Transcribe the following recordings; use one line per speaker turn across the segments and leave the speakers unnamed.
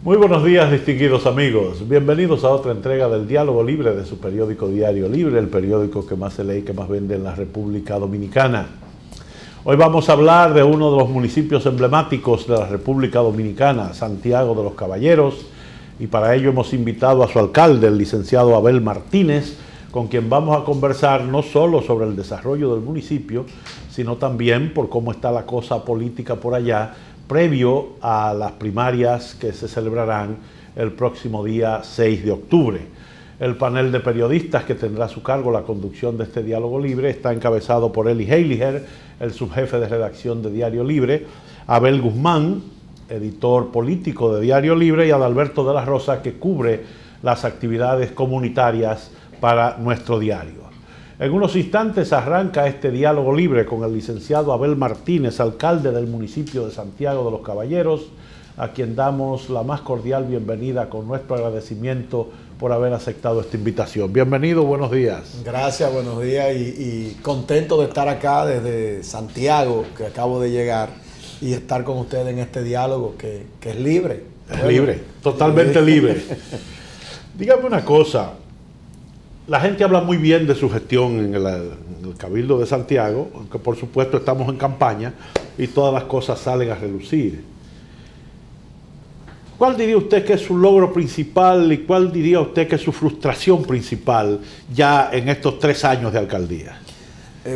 Muy buenos días, distinguidos amigos. Bienvenidos a otra entrega del Diálogo Libre de su periódico Diario Libre, el periódico que más se lee y que más vende en la República Dominicana. Hoy vamos a hablar de uno de los municipios emblemáticos de la República Dominicana, Santiago de los Caballeros, y para ello hemos invitado a su alcalde, el licenciado Abel Martínez, con quien vamos a conversar no solo sobre el desarrollo del municipio, sino también por cómo está la cosa política por allá, previo a las primarias que se celebrarán el próximo día 6 de octubre. El panel de periodistas que tendrá a su cargo la conducción de este diálogo libre está encabezado por Eli Heiliger, el subjefe de redacción de Diario Libre, Abel Guzmán, editor político de Diario Libre, y Adalberto de la Rosa, que cubre las actividades comunitarias para nuestro diario. En unos instantes arranca este diálogo libre con el licenciado Abel Martínez, alcalde del municipio de Santiago de los Caballeros, a quien damos la más cordial bienvenida con nuestro agradecimiento por haber aceptado esta invitación. Bienvenido, buenos días.
Gracias, buenos días y contento de estar acá desde Santiago, que acabo de llegar, y estar con ustedes en este diálogo que es libre.
Es libre, totalmente libre. Dígame una cosa. La gente habla muy bien de su gestión en el Cabildo de Santiago, aunque por supuesto estamos en campaña y todas las cosas salen a relucir. ¿Cuál diría usted que es su logro principal y cuál diría usted que es su frustración principal ya en estos 3 años de alcaldía?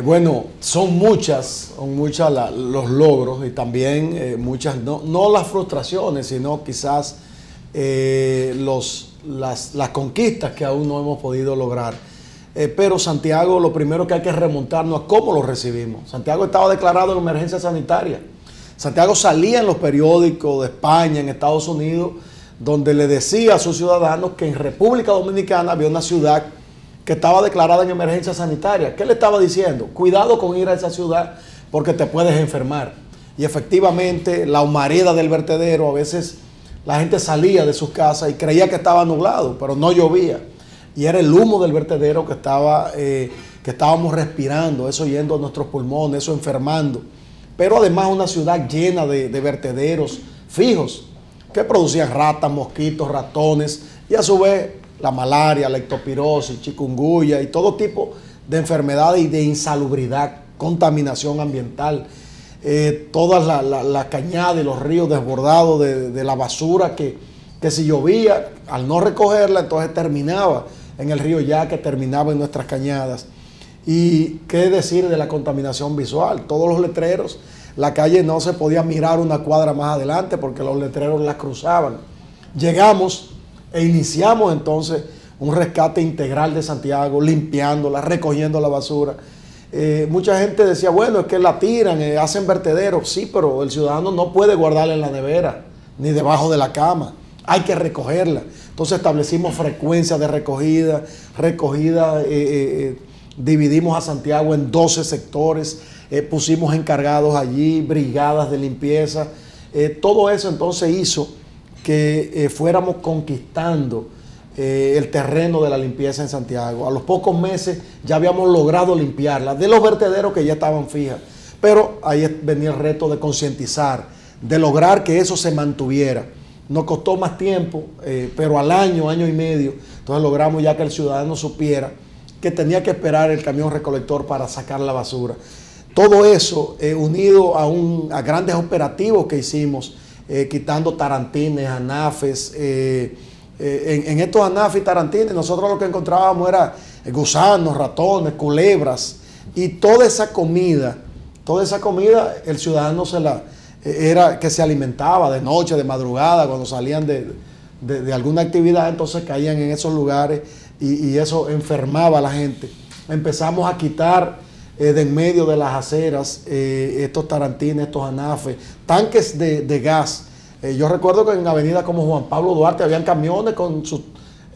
Bueno, son muchas los logros y también muchas, no las frustraciones, sino quizás las conquistas que aún no hemos podido lograr. Pero Santiago, lo primero que hay que remontarnos a cómo lo recibimos. Santiago estaba declarado en emergencia sanitaria. Santiago salía en los periódicos de España, en Estados Unidos, donde le decía a sus ciudadanos que en República Dominicana había una ciudad que estaba declarada en emergencia sanitaria. ¿Qué le estaba diciendo? Cuidado con ir a esa ciudad porque te puedes enfermar. Y efectivamente, la humareda del vertedero, a veces la gente salía de sus casas y creía que estaba nublado, pero no llovía. Y era el humo del vertedero que estábamos respirando, eso yendo a nuestros pulmones, eso enfermando. Pero además una ciudad llena de vertederos fijos que producían ratas, mosquitos, ratones y a su vez la malaria, la ectopirosis, chikungunya y todo tipo de enfermedades y de insalubridad, contaminación ambiental. Todas las cañadas y los ríos desbordados de la basura que si llovía, al no recogerla, entonces terminaba en el río Ya, que terminaba en nuestras cañadas. Y qué decir de la contaminación visual, todos los letreros, la calle no se podía mirar una cuadra más adelante porque los letreros la cruzaban. Llegamos e iniciamos entonces un rescate integral de Santiago, limpiándola, recogiendo la basura. Mucha gente decía, bueno, es que la tiran, hacen vertederos. Sí, pero el ciudadano no puede guardarla en la nevera, ni debajo de la cama. Hay que recogerla. Entonces establecimos frecuencias de recogida, dividimos a Santiago en 12 sectores, pusimos encargados allí, brigadas de limpieza. Todo eso entonces hizo que fuéramos conquistando el terreno de la limpieza en Santiago. A los pocos meses ya habíamos logrado limpiarla de los vertederos que ya estaban fijas. Pero ahí venía el reto de concientizar, de lograr que eso se mantuviera. Nos costó más tiempo, pero al año y medio, entonces logramos ya que el ciudadano supiera que tenía que esperar el camión recolector para sacar la basura. Todo eso unido a grandes operativos que hicimos, quitando tarantines, anafes. En estos anafes y tarantines nosotros lo que encontrábamos era gusanos, ratones, culebras, y toda esa comida el ciudadano era que se alimentaba de noche, de madrugada, cuando salían de alguna actividad, entonces caían en esos lugares y eso enfermaba a la gente. Empezamos a quitar de en medio de las aceras estos tarantines, estos anafes, tanques de gas. Yo recuerdo que en avenidas como Juan Pablo Duarte habían camiones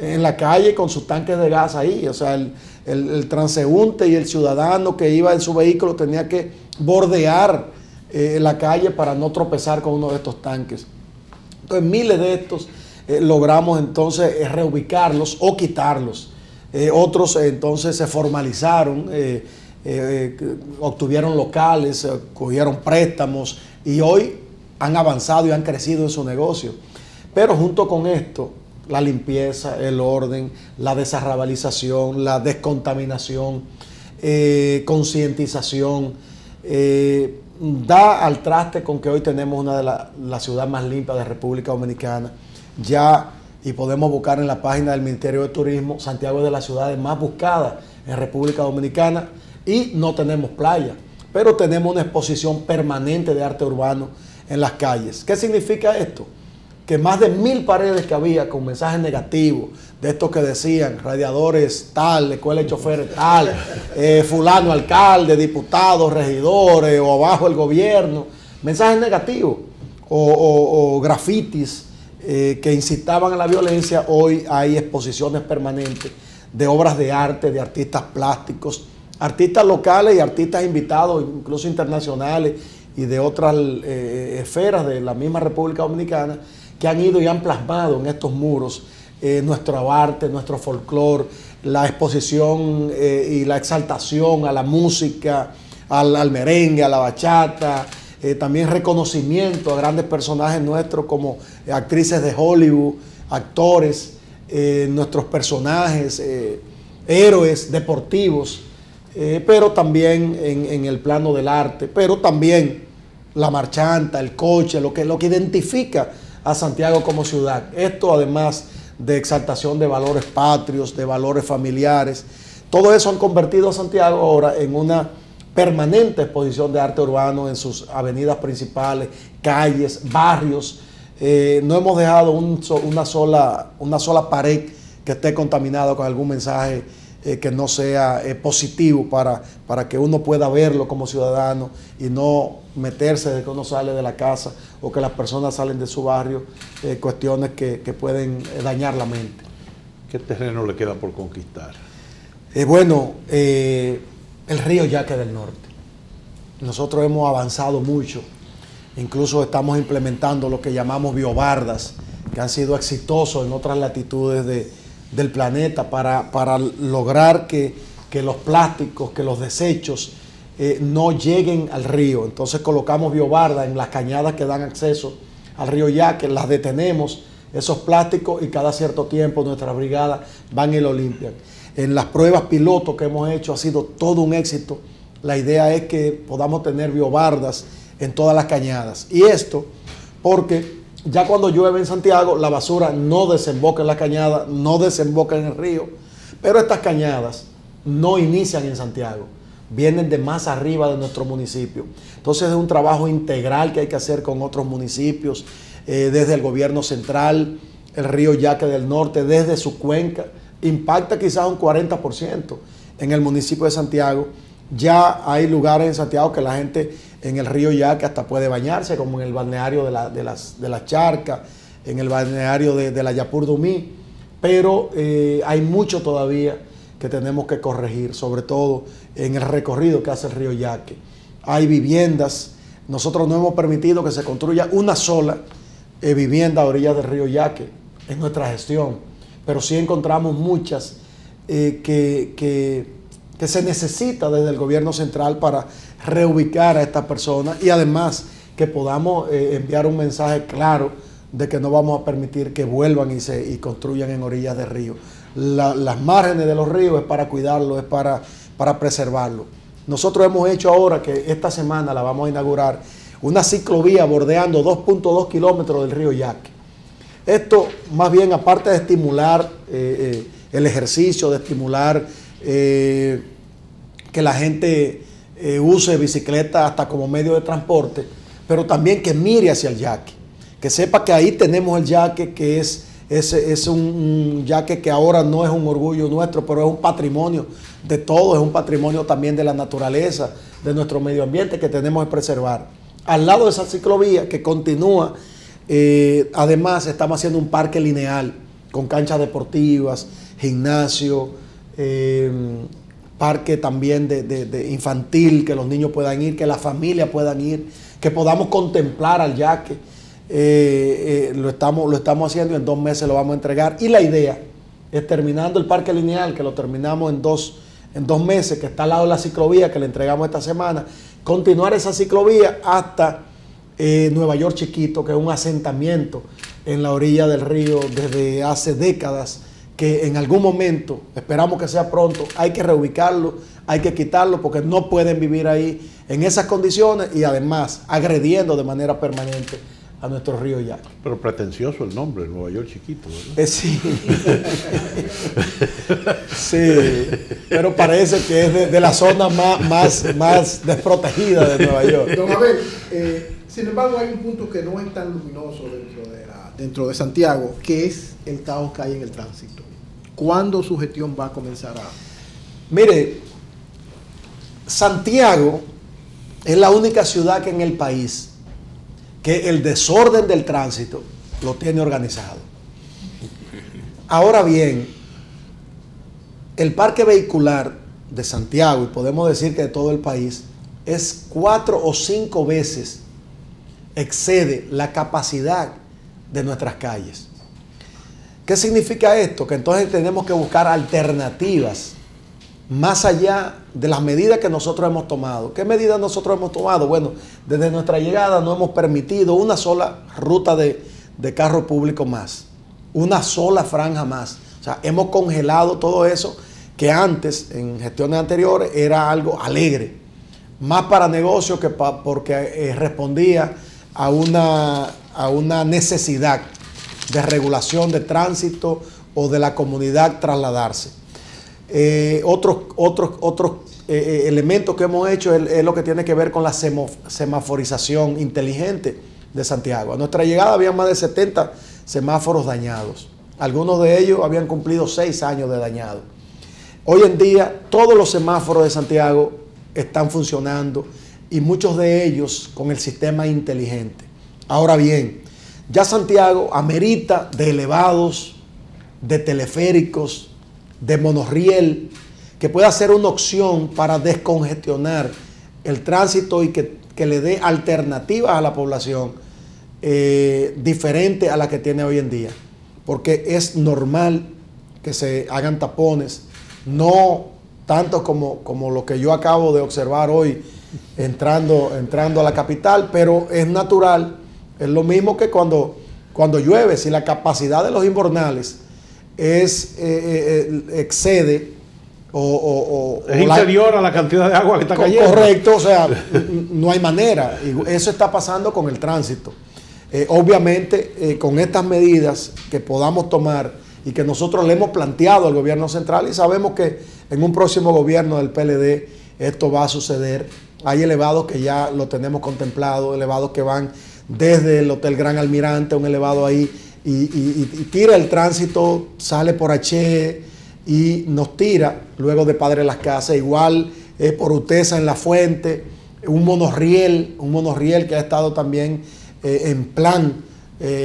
en la calle con sus tanques de gas ahí. O sea, el transeúnte y el ciudadano que iba en su vehículo tenía que bordear la calle para no tropezar con uno de estos tanques. Entonces, miles de estos logramos entonces reubicarlos o quitarlos. Otros entonces se formalizaron, obtuvieron locales, cogieron préstamos y hoy han avanzado y han crecido en su negocio. Pero junto con esto, la limpieza, el orden, la desarrabalización, la descontaminación, concientización, da al traste con que hoy tenemos una de la ciudad más limpia de República Dominicana. Ya, y podemos buscar en la página del Ministerio de Turismo, Santiago es de las ciudades más buscadas en República Dominicana, y no tenemos playa, pero tenemos una exposición permanente de arte urbano en las calles. ¿Qué significa esto? Que más de 1000 paredes que había con mensajes negativos, de estos que decían radiadores tal, escuela de choferes tal, fulano alcalde, diputados, regidores, o abajo el gobierno, mensajes negativos, o grafitis que incitaban a la violencia. Hoy hay exposiciones permanentes de obras de arte, de artistas plásticos, artistas locales y artistas invitados, incluso internacionales y de otras esferas de la misma República Dominicana, que han ido y han plasmado en estos muros nuestro arte, nuestro folclore, la exposición y la exaltación a la música, al merengue, a la bachata, también reconocimiento a grandes personajes nuestros como actrices de Hollywood, actores, nuestros personajes, héroes deportivos, pero también en el plano del arte, pero también la marchanta, el coche, lo que identifica a Santiago como ciudad. Esto además de exaltación de valores patrios, de valores familiares, todo eso han convertido a Santiago ahora en una permanente exposición de arte urbano en sus avenidas principales, calles, barrios. No hemos dejado una sola pared que esté contaminada con algún mensaje que no sea positivo para que uno pueda verlo como ciudadano y no meterse desde que uno sale de la casa o que las personas salen de su barrio, cuestiones que pueden dañar la mente.
¿Qué terreno le queda por conquistar?
El río Yaque del Norte. Nosotros hemos avanzado mucho, incluso estamos implementando lo que llamamos biobardas, que han sido exitosos en otras latitudes del planeta para lograr que los plásticos, que los desechos no lleguen al río. Entonces colocamos biobardas en las cañadas que dan acceso al río Yaque, las detenemos, esos plásticos, y cada cierto tiempo nuestras brigadas van y lo limpian. En las pruebas piloto que hemos hecho ha sido todo un éxito. La idea es que podamos tener biobardas en todas las cañadas. Y esto porque ya cuando llueve en Santiago, la basura no desemboca en la cañada, no desemboca en el río, pero estas cañadas no inician en Santiago, vienen de más arriba de nuestro municipio. Entonces es un trabajo integral que hay que hacer con otros municipios, desde el gobierno central, el río Yaque del Norte, desde su cuenca, impacta quizás un 40% en el municipio de Santiago. Ya hay lugares en Santiago que la gente en el río Yaque hasta puede bañarse, como en el balneario de la Charca, en el balneario de la Yapur Dumí, pero hay mucho todavía que tenemos que corregir, sobre todo en el recorrido que hace el río Yaque. Hay viviendas, nosotros no hemos permitido que se construya una sola vivienda a orillas del río Yaque en nuestra gestión, pero sí encontramos muchas que se necesita desde el gobierno central para reubicar a estas personas, y además que podamos enviar un mensaje claro de que no vamos a permitir que vuelvan y construyan en orillas de río. Las márgenes de los ríos es para cuidarlos, es para preservarlos. Nosotros hemos hecho ahora, que esta semana la vamos a inaugurar, una ciclovía bordeando 2.2 kilómetros del río Yaque. Esto, más bien, aparte de estimular el ejercicio, de estimular que la gente use bicicleta hasta como medio de transporte, pero también que mire hacia el Yaque, que sepa que ahí tenemos el Yaque, que es un Yaque que ahora no es un orgullo nuestro, pero es un patrimonio de todos, es un patrimonio también de la naturaleza, de nuestro medio ambiente, que tenemos que preservar. Al lado de esa ciclovía que continúa, además estamos haciendo un parque lineal con canchas deportivas, gimnasio, parque también de infantil, que los niños puedan ir, que las familias puedan ir, que podamos contemplar al Yaque. Lo estamos haciendo y en 2 meses lo vamos a entregar. Y la idea es, terminando el parque lineal, que lo terminamos en dos meses, que está al lado de la ciclovía, que le entregamos esta semana, continuar esa ciclovía hasta Nueva York Chiquito, que es un asentamiento en la orilla del río desde hace décadas, que en algún momento, esperamos que sea pronto, hay que reubicarlo, hay que quitarlo porque no pueden vivir ahí en esas condiciones y además agrediendo de manera permanente a nuestro río Yaqui.
Pero pretencioso el nombre, Nueva York Chiquito, ¿verdad?
Sí. Sí, pero parece que es de la zona más desprotegida de Nueva York.
Don Abel, sin embargo hay un punto que no es tan luminoso dentro de Santiago, que es el caos que hay en el tránsito. ¿Cuándo su gestión va a comenzar a...?
Mire, Santiago es la única ciudad que en el país que el desorden del tránsito lo tiene organizado. Ahora bien, el parque vehicular de Santiago, y podemos decir que de todo el país, es 4 o 5 veces excede la capacidad de nuestras calles. ¿Qué significa esto? Que entonces tenemos que buscar alternativas más allá de las medidas que nosotros hemos tomado. ¿Qué medidas nosotros hemos tomado? Bueno, desde nuestra llegada no hemos permitido una sola ruta de carro público más, una sola franja más. O sea, hemos congelado todo eso que antes, en gestiones anteriores, era algo alegre, más para negocios que porque respondía a una necesidad de regulación de tránsito o de la comunidad trasladarse. Otros elementos que hemos hecho es lo que tiene que ver con la semaforización inteligente de Santiago. A nuestra llegada había más de 70 semáforos dañados. Algunos de ellos habían cumplido 6 años de dañado. Hoy en día todos los semáforos de Santiago están funcionando y muchos de ellos con el sistema inteligente. Ahora bien, ya Santiago amerita de elevados, de teleféricos, de monorriel, que pueda ser una opción para descongestionar el tránsito y que le dé alternativas a la población diferente a la que tiene hoy en día. Porque es normal que se hagan tapones, no tanto como lo que yo acabo de observar hoy entrando a la capital, pero es natural, es lo mismo que cuando llueve, si la capacidad de los invernales excede
es inferior a la cantidad de agua que está cayendo.
Correcto, o sea, no hay manera. Y eso está pasando con el tránsito. Obviamente, con estas medidas que podamos tomar y que nosotros le hemos planteado al gobierno central y sabemos que en un próximo gobierno del PLD esto va a suceder. Hay elevados que ya lo tenemos contemplado, elevados que van desde el Hotel Gran Almirante, un elevado ahí, y tira el tránsito, sale por H y nos tira luego de Padre Las Casas, igual por Utesa en La Fuente, un monorriel que ha estado también en plan,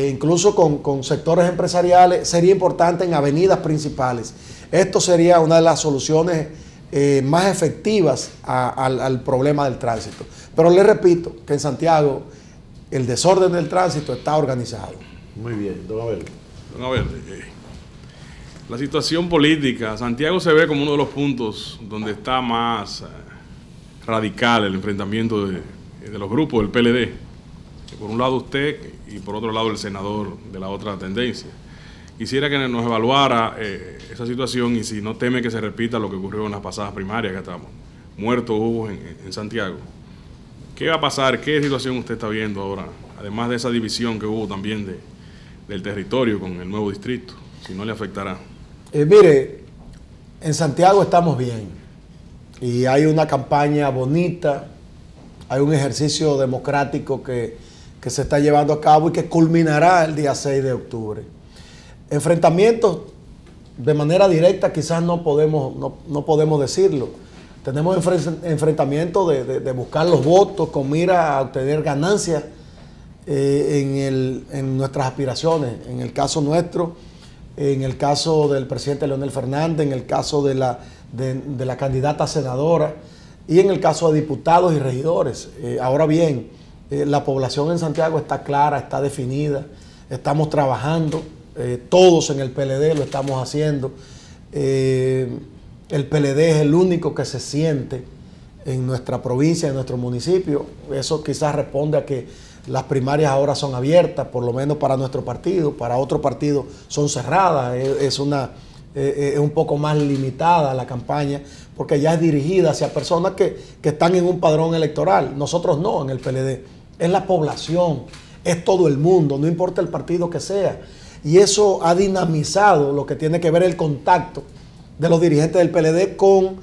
incluso con sectores empresariales, sería importante en avenidas principales. Esto sería una de las soluciones más efectivas al problema del tránsito. Pero les repito que en Santiago el desorden del tránsito está organizado.
Muy bien, don Abel.
Don Abel, la situación política, Santiago se ve como uno de los puntos donde está más radical el enfrentamiento de los grupos del PLD. Por un lado usted y por otro lado el senador de la otra tendencia. Quisiera que nos evaluara esa situación y si no teme que se repita lo que ocurrió en las pasadas primarias, que estábamos muertos hubo en Santiago. ¿Qué va a pasar? ¿Qué situación usted está viendo ahora? Además de esa división que hubo también del territorio con el nuevo distrito, si no le afectará.
Mire, en Santiago estamos bien y hay una campaña bonita, hay un ejercicio democrático que se está llevando a cabo y que culminará el día 6 de octubre. Enfrentamientos de manera directa quizás no podemos decirlo. Tenemos enfrentamientos de buscar los votos con mira a obtener ganancias en nuestras aspiraciones. En el caso nuestro, en el caso del presidente Leonel Fernández, en el caso de la candidata senadora y en el caso de diputados y regidores. Ahora bien, la población en Santiago está clara, está definida, estamos trabajando, todos en el PLD lo estamos haciendo. El PLD es el único que se siente en nuestra provincia, en nuestro municipio. Eso quizás responde a que Las primarias ahora son abiertas, por lo menos para nuestro partido. Para otro partido son cerradas. Es un poco más limitada la campaña, porque ya es dirigida hacia personas que están en un padrón electoral. Nosotros no, en el PLD. Es la población, es todo el mundo, no importa el partido que sea. Y eso ha dinamizado lo que tiene que ver el contacto de los dirigentes del PLD con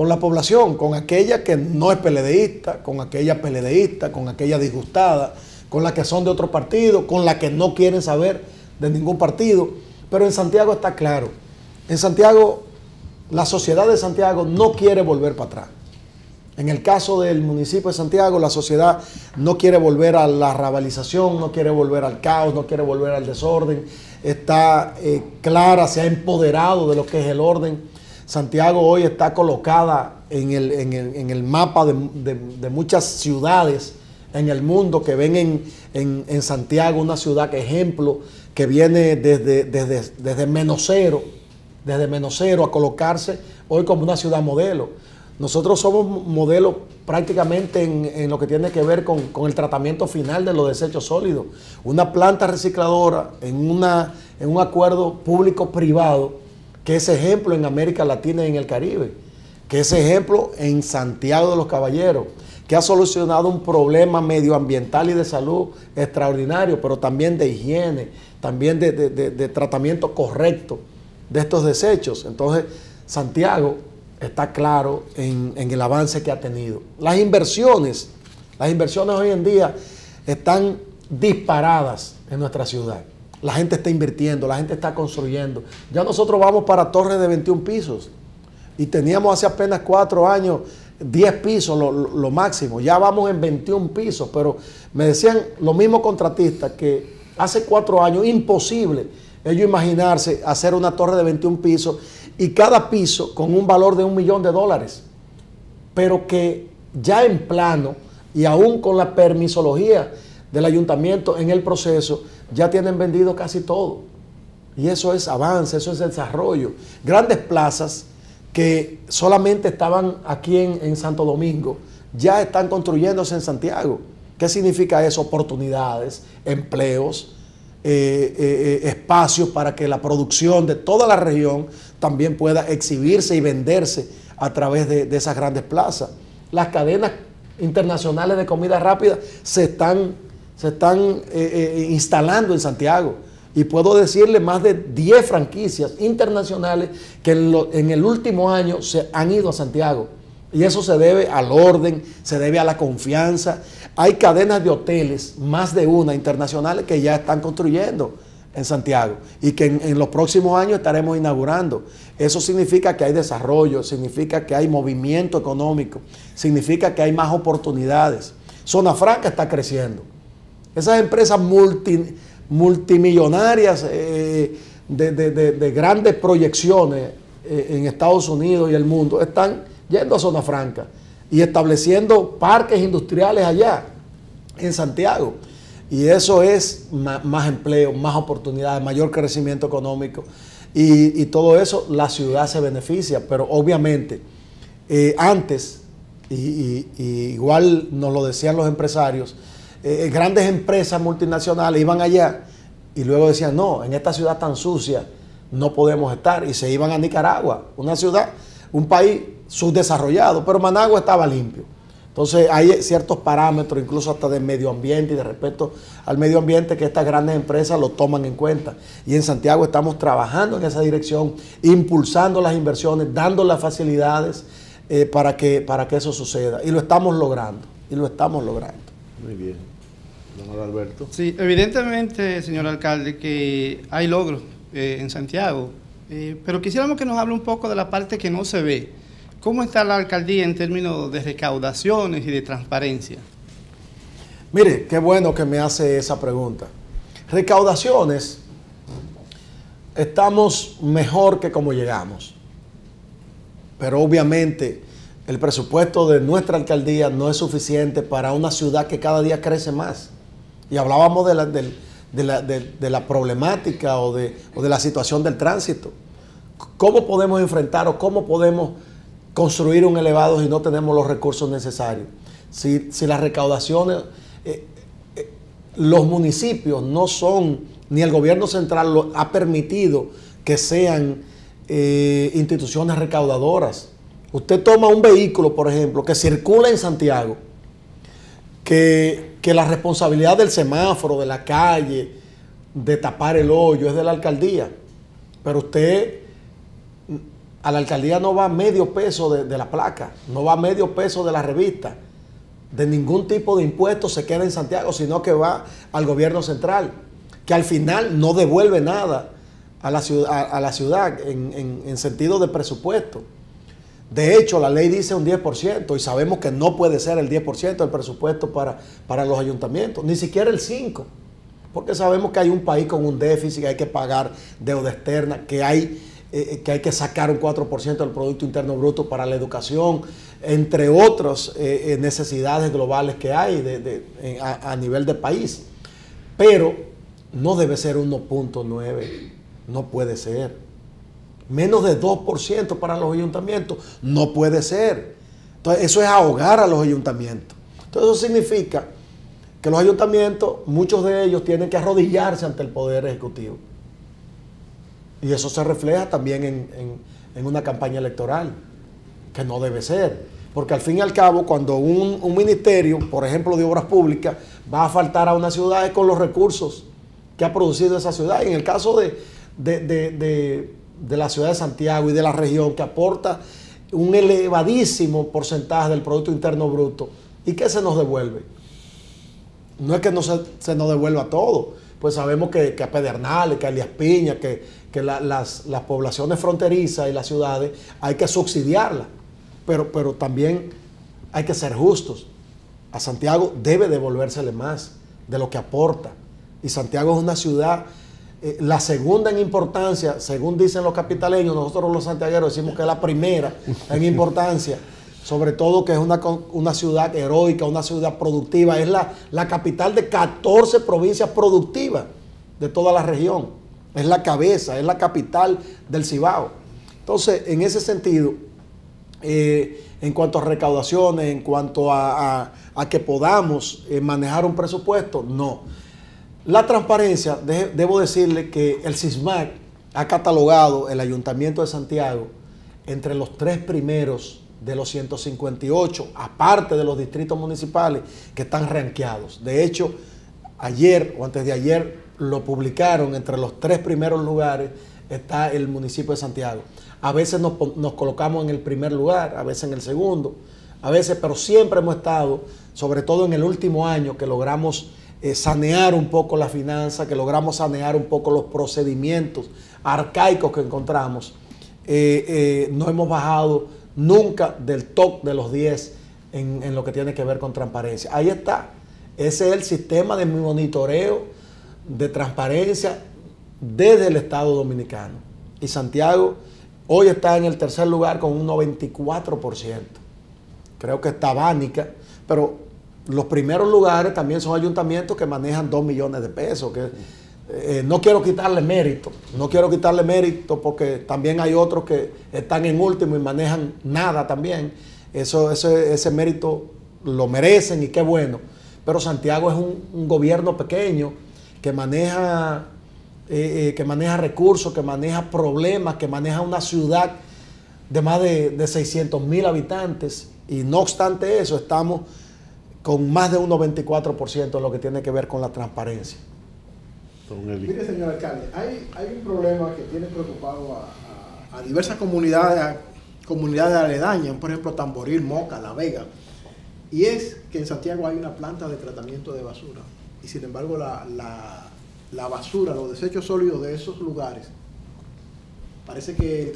la población, con aquella que no es PLDista, con aquella PLDista, con aquella disgustada, con la que son de otro partido, con la que no quieren saber de ningún partido. Pero en Santiago está claro. En Santiago, la sociedad de Santiago no quiere volver para atrás. En el caso del municipio de Santiago, la sociedad no quiere volver a la rabalización, no quiere volver al caos, no quiere volver al desorden. Está clara, se ha empoderado de lo que es el orden. Santiago hoy está colocada en el mapa de muchas ciudades en el mundo que ven en Santiago una ciudad que ejemplo, que viene desde menos cero a colocarse hoy como una ciudad modelo. Nosotros somos modelo prácticamente en lo que tiene que ver con el tratamiento final de los desechos sólidos. Una planta recicladora en un acuerdo público-privado que es ejemplo en América Latina y en el Caribe, que es ejemplo en Santiago de los Caballeros, que ha solucionado un problema medioambiental y de salud extraordinario, pero también de higiene, también de tratamiento correcto de estos desechos. Entonces, Santiago está claro en el avance que ha tenido. Las inversiones hoy en día están disparadas en nuestra ciudad. La gente está invirtiendo, la gente está construyendo. Ya nosotros vamos para torres de 21 pisos y teníamos hace apenas 4 años 10 pisos lo máximo. Ya vamos en 21 pisos, pero me decían los mismos contratistas que hace 4 años imposible ellos imaginarse hacer una torre de 21 pisos y cada piso con un valor de $1 millón, pero que ya en plano y aún con la permisología del ayuntamiento en el proceso, ya tienen vendido casi todo. Y eso es avance, eso es desarrollo. Grandes plazas que solamente estaban aquí en Santo Domingo, ya están construyéndose en Santiago. ¿Qué significa eso? Oportunidades, empleos, espacios para que la producción de toda la región también pueda exhibirse y venderse a través de esas grandes plazas. Las cadenas internacionales de comida rápida se están instalando en Santiago. Y puedo decirle más de 10 franquicias internacionales que en el último año se han ido a Santiago. Y eso se debe al orden, se debe a la confianza. Hay cadenas de hoteles, más de una, internacionales, que ya están construyendo en Santiago y que en los próximos años estaremos inaugurando. Eso significa que hay desarrollo, significa que hay movimiento económico, significa que hay más oportunidades. Zona Franca está creciendo. Esas empresas multimillonarias de grandes proyecciones en Estados Unidos y el mundo están yendo a Zona Franca y estableciendo parques industriales allá en Santiago. Y eso es más empleo, más oportunidades, mayor crecimiento económico. Y todo eso la ciudad se beneficia, pero obviamente antes, y igual nos lo decían los empresarios, grandes empresas multinacionales iban allá y luego decían, no, en esta ciudad tan sucia no podemos estar, y se iban a Nicaragua, una ciudad, un país subdesarrollado, pero Managua estaba limpio. Entonces hay ciertos parámetros, incluso hasta de medio ambiente y de respeto al medio ambiente, que estas grandes empresas lo toman en cuenta. Y en Santiago estamos trabajando en esa dirección, impulsando las inversiones, dando las facilidades para que eso suceda. Y lo estamos logrando,
Muy bien. Don Alberto.
Sí, evidentemente, señor alcalde, que hay logros en Santiago, pero quisiéramos que nos hable un poco de la parte que no se ve. ¿Cómo está la alcaldía en términos de recaudaciones y de transparencia?
Mire, qué bueno que me hace esa pregunta. Recaudaciones, estamos mejor que como llegamos. Pero obviamente el presupuesto de nuestra alcaldía no es suficiente para una ciudad que cada día crece más. Y hablábamos de la problemática o de la situación del tránsito. ¿Cómo podemos enfrentar o cómo podemos construir un elevado si no tenemos los recursos necesarios? Si las recaudaciones, los municipios no son, ni el gobierno central lo ha permitido que sean instituciones recaudadoras. Usted toma un vehículo, por ejemplo, que circula en Santiago, que la responsabilidad del semáforo, de la calle, de tapar el hoyo, es de la alcaldía. Pero usted, a la alcaldía no va medio peso de la placa, no va medio peso de la revista, de ningún tipo de impuesto se queda en Santiago, sino que va al gobierno central, que al final no devuelve nada a la ciudad en sentido de presupuesto. De hecho, la ley dice un 10% y sabemos que no puede ser el 10% del presupuesto para los ayuntamientos, ni siquiera el 5%, porque sabemos que hay un país con un déficit, que hay que pagar deuda externa, que hay que sacar un 4% del Producto Interno Bruto para la educación, entre otras necesidades globales que hay a nivel de país. Pero no debe ser 1.9%, no puede ser. Menos de 2% para los ayuntamientos, no puede ser. Entonces, eso es ahogar a los ayuntamientos. Entonces, eso significa que los ayuntamientos, muchos de ellos tienen que arrodillarse ante el Poder Ejecutivo. Y eso se refleja también en una campaña electoral, que no debe ser. Porque al fin y al cabo, cuando un ministerio, por ejemplo de Obras Públicas, va a faltar a una ciudad es con los recursos que ha producido esa ciudad. Y en el caso de la ciudad de Santiago y de la región, que aporta un elevadísimo porcentaje del Producto Interno Bruto, ¿y qué se nos devuelve? No es que se nos devuelva todo, pues sabemos que a Pedernales, que a Elías Piña, que las poblaciones fronterizas y las ciudades hay que subsidiarlas, pero también hay que ser justos. A Santiago debe devolvérsele más de lo que aporta, y Santiago es una ciudad, la segunda en importancia, según dicen los capitaleños. Nosotros los santiagueros decimos que es la primera en importancia, sobre todo que es una ciudad heroica, una ciudad productiva. Es la capital de 14 provincias productivas de toda la región. Es la cabeza, es la capital del Cibao. Entonces, en ese sentido, en cuanto a recaudaciones, en cuanto a que podamos manejar un presupuesto, no. La transparencia, debo decirle que el SISMAC ha catalogado el Ayuntamiento de Santiago entre los 3 primeros de los 158, aparte de los distritos municipales que están rankeados. De hecho, ayer o antes de ayer lo publicaron, entre los 3 primeros lugares está el municipio de Santiago. A veces nos colocamos en el primer lugar, a veces en el segundo, a veces, pero siempre hemos estado, sobre todo en el último año, que logramos sanear un poco la finanza, que logramos sanear un poco los procedimientos arcaicos que encontramos. No hemos bajado nunca del top de los 10 en lo que tiene que ver con transparencia. Ahí está. Ese es el sistema de monitoreo de transparencia desde el Estado Dominicano. Y Santiago hoy está en el tercer lugar con un 94%. Creo que está Bánica, pero los primeros lugares también son ayuntamientos que manejan 2 millones de pesos. No quiero quitarle mérito, porque también hay otros que están en último y manejan nada también. Ese mérito lo merecen y qué bueno. Pero Santiago es un gobierno pequeño que maneja recursos, que maneja problemas, que maneja una ciudad de más de 600.000 habitantes, y no obstante eso estamos con más de un 94% en lo que tiene que ver con la transparencia.
Mire, señor alcalde, hay un problema que tiene preocupado a diversas comunidades aledañas, por ejemplo Tamboril, Moca, La Vega, y es que en Santiago hay una planta de tratamiento de basura, y sin embargo la basura, los desechos sólidos de esos lugares, parece que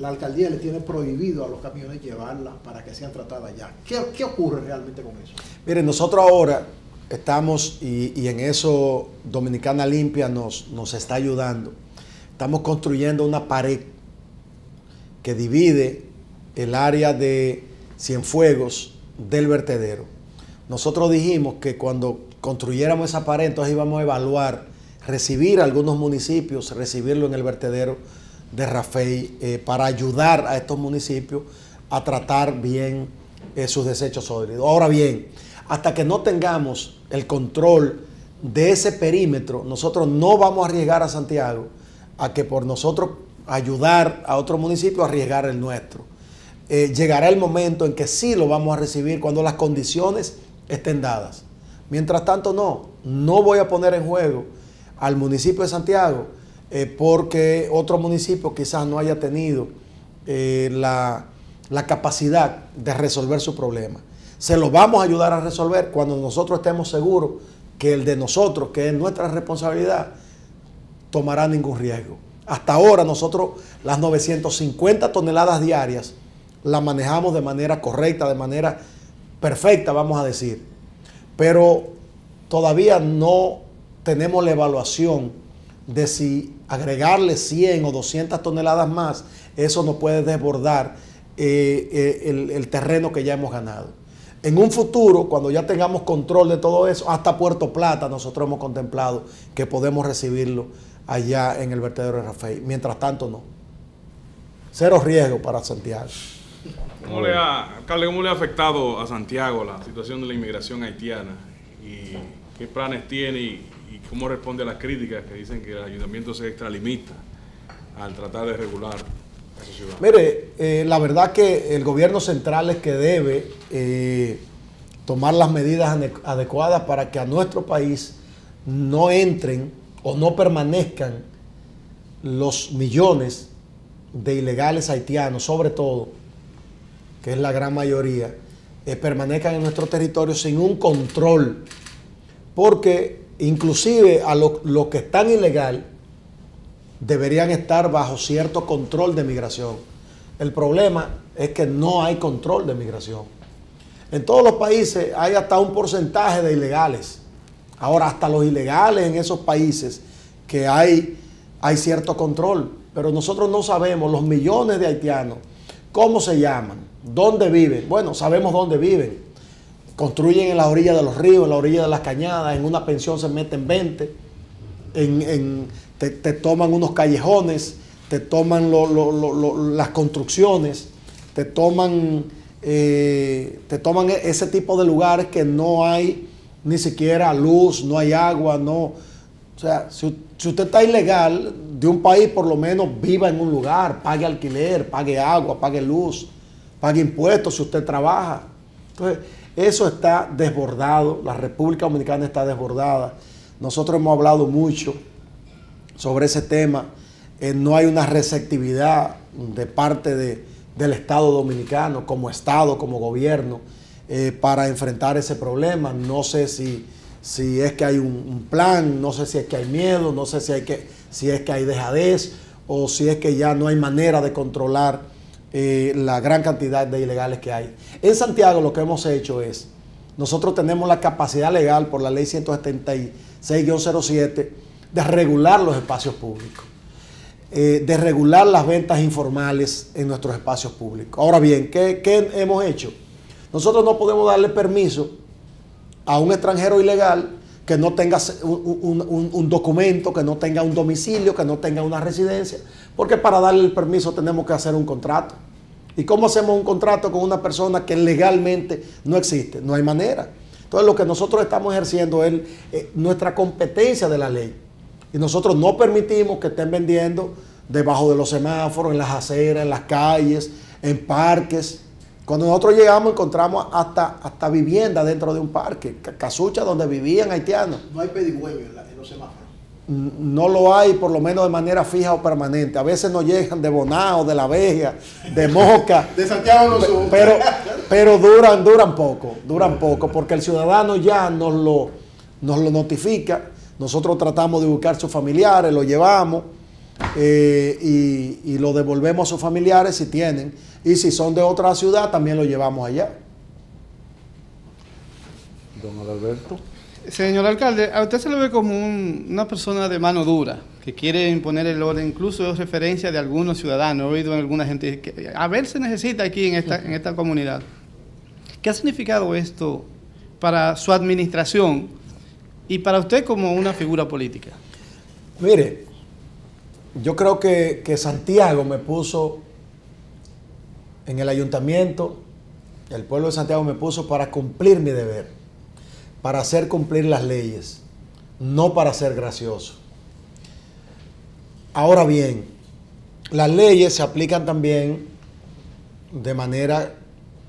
la alcaldía le tiene prohibido a los camiones llevarlas para que sean tratadas allá. ¿Qué ocurre realmente con eso?
Miren, nosotros ahora estamos, y en eso Dominicana Limpia nos está ayudando, estamos construyendo una pared que divide el área de Cienfuegos del vertedero. Nosotros dijimos que cuando construyéramos esa pared, entonces íbamos a evaluar, recibir a algunos municipios, recibirlo en el vertedero de Rafey, para ayudar a estos municipios a tratar bien sus desechos sólidos. Ahora bien, hasta que no tengamos el control de ese perímetro, nosotros no vamos a arriesgar a Santiago a que por nosotros ayudar a otro municipio a arriesgar el nuestro. Llegará el momento en que sí lo vamos a recibir cuando las condiciones estén dadas. Mientras tanto, no voy a poner en juego al municipio de Santiago porque otro municipio quizás no haya tenido la capacidad de resolver su problema. Se lo vamos a ayudar a resolver cuando nosotros estemos seguros que el de nosotros, que es nuestra responsabilidad, tomará ningún riesgo. Hasta ahora nosotros las 950 toneladas diarias las manejamos de manera correcta, de manera perfecta, vamos a decir. Pero todavía no tenemos la evaluación de si agregarle 100 o 200 toneladas más, eso no puede desbordar el terreno que ya hemos ganado. En un futuro, cuando ya tengamos control de todo eso, hasta Puerto Plata nosotros hemos contemplado que podemos recibirlo allá en el vertedero de Rafael. Mientras tanto, no. Cero riesgo para Santiago.
Alcalde, ¿cómo le ha afectado a Santiago la situación de la inmigración haitiana? ¿Y qué planes tiene y cómo responde a las críticas que dicen que el ayuntamiento se extralimita al tratar de regular esa ciudad?
Mire, la verdad que el gobierno central es que debe tomar las medidas adecuadas para que a nuestro país no entren o no permanezcan los millones de ilegales haitianos, sobre todo, que es la gran mayoría, permanezcan en nuestro territorio sin un control, porque inclusive a los que están ilegal deberían estar bajo cierto control de migración. El problema es que no hay control de migración. En todos los países hay hasta un porcentaje de ilegales. Ahora, hasta los ilegales en esos países que hay cierto control, pero nosotros no sabemos los millones de haitianos, cómo se llaman, dónde viven. Bueno, sabemos dónde viven. Construyen en la orilla de los ríos, en la orilla de las cañadas, en una pensión se meten 20, te toman unos callejones, te toman las construcciones, te toman ese tipo de lugares que no hay ni siquiera luz, no hay agua, no. O sea, si usted está ilegal de un país, por lo menos viva en un lugar, pague alquiler, pague agua, pague luz, pague impuestos si usted trabaja. Entonces, eso está desbordado, la República Dominicana está desbordada. Nosotros hemos hablado mucho sobre ese tema. No hay una receptividad de parte del Estado dominicano, como Estado, como gobierno, para enfrentar ese problema. No sé si es que hay un plan, no sé si es que hay miedo, no sé si es que hay dejadez o si es que ya no hay manera de controlar la gran cantidad de ilegales que hay. En Santiago lo que hemos hecho es, nosotros tenemos la capacidad legal por la ley 176-07 de regular los espacios públicos, de regular las ventas informales en nuestros espacios públicos. Ahora bien, ¿qué hemos hecho? Nosotros no podemos darle permiso a un extranjero ilegal que no tenga un documento, que no tenga un domicilio, que no tenga una residencia, porque para darle el permiso tenemos que hacer un contrato. ¿Y cómo hacemos un contrato con una persona que legalmente no existe? No hay manera. Entonces lo que nosotros estamos ejerciendo es nuestra competencia de la ley. Y nosotros no permitimos que estén vendiendo debajo de los semáforos, en las aceras, en las calles, en parques. Cuando nosotros llegamos encontramos hasta vivienda dentro de un parque, casucha donde vivían haitianos.
No hay pedigüeño en los semáforos.
No lo hay, por lo menos de manera fija o permanente. A veces nos llegan de Bonao, de La Vega, de Moca.
De Santiago no subo.
Pero duran poco, porque el ciudadano ya nos lo notifica. Nosotros tratamos de buscar sus familiares, lo llevamos y lo devolvemos a sus familiares si tienen. Y si son de otra ciudad, también lo llevamos allá.
Don Adalberto.
Señor alcalde, a usted se le ve como una persona de mano dura, que quiere imponer el orden, incluso es referencia de algunos ciudadanos. He oído en alguna gente que a ver se necesita aquí en esta comunidad. ¿Qué ha significado esto para su administración y para usted como una figura política?
Mire, yo creo que Santiago me puso en el ayuntamiento, el pueblo de Santiago me puso para cumplir mi deber, para hacer cumplir las leyes, no para ser gracioso. Ahora bien, las leyes se aplican también de manera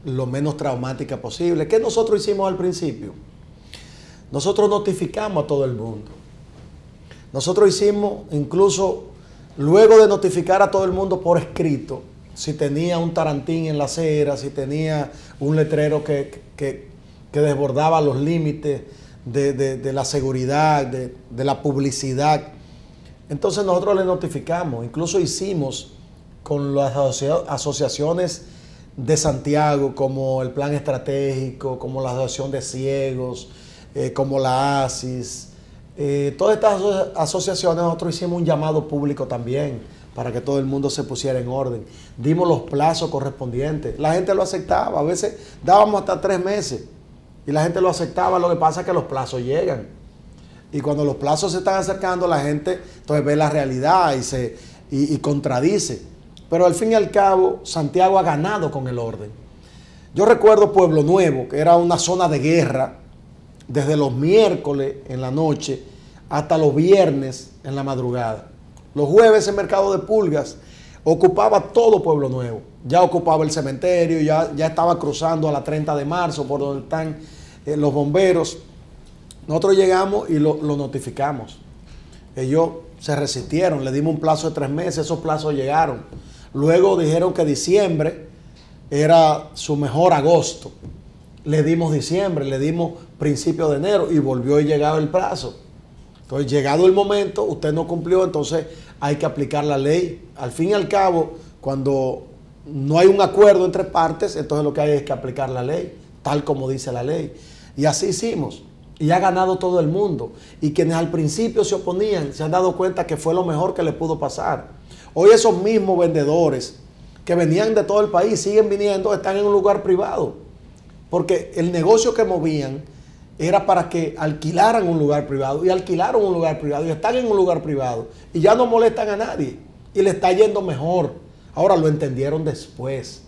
lo menos traumática posible. ¿Qué nosotros hicimos al principio? Nosotros notificamos a todo el mundo. Nosotros hicimos, incluso luego de notificar a todo el mundo por escrito, si tenía un tarantín en la acera, si tenía un letrero que desbordaba los límites de la seguridad, de la publicidad. Entonces nosotros le notificamos, incluso hicimos con las asociaciones de Santiago, como el Plan Estratégico, como la Asociación de Ciegos, como la ASIS, todas estas asociaciones nosotros hicimos un llamado público también para que todo el mundo se pusiera en orden. Dimos los plazos correspondientes. La gente lo aceptaba. A veces dábamos hasta 3 meses y la gente lo aceptaba. Lo que pasa es que los plazos llegan. Y cuando los plazos se están acercando, la gente entonces ve la realidad y contradice. Pero al fin y al cabo, Santiago ha ganado con el orden. Yo recuerdo Pueblo Nuevo, que era una zona de guerra, desde los miércoles en la noche hasta los viernes en la madrugada. Los jueves el mercado de pulgas ocupaba todo Pueblo Nuevo. Ya ocupaba el cementerio, ya estaba cruzando a la 30 de marzo por donde están los bomberos. Nosotros llegamos y lo notificamos. Ellos se resistieron, le dimos un plazo de 3 meses, esos plazos llegaron. Luego dijeron que diciembre era su mejor agosto. Le dimos diciembre, le dimos principio de enero y volvió y llegado el plazo. Entonces, llegado el momento, usted no cumplió, entonces hay que aplicar la ley. Al fin y al cabo, cuando no hay un acuerdo entre partes, entonces lo que hay es que aplicar la ley, tal como dice la ley. Y así hicimos. Y ha ganado todo el mundo. Y quienes al principio se oponían, se han dado cuenta que fue lo mejor que les pudo pasar. Hoy esos mismos vendedores que venían de todo el país, siguen viniendo, están en un lugar privado. Porque el negocio que movían era para que alquilaran un lugar privado, y alquilaron un lugar privado, y están en un lugar privado, y ya no molestan a nadie, y le está yendo mejor. Ahora lo entendieron después,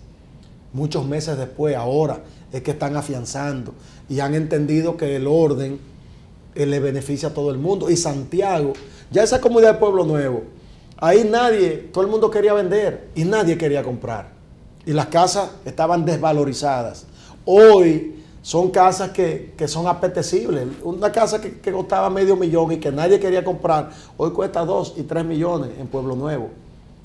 muchos meses después, ahora es que están afianzando, y han entendido que el orden le beneficia a todo el mundo. Y Santiago, ya esa comunidad de Pueblo Nuevo, ahí todo el mundo quería vender, y nadie quería comprar, y las casas estaban desvalorizadas. Hoy son casas que son apetecibles. Una casa que costaba $500,000 y que nadie quería comprar, hoy cuesta 2 y 3 millones en Pueblo Nuevo.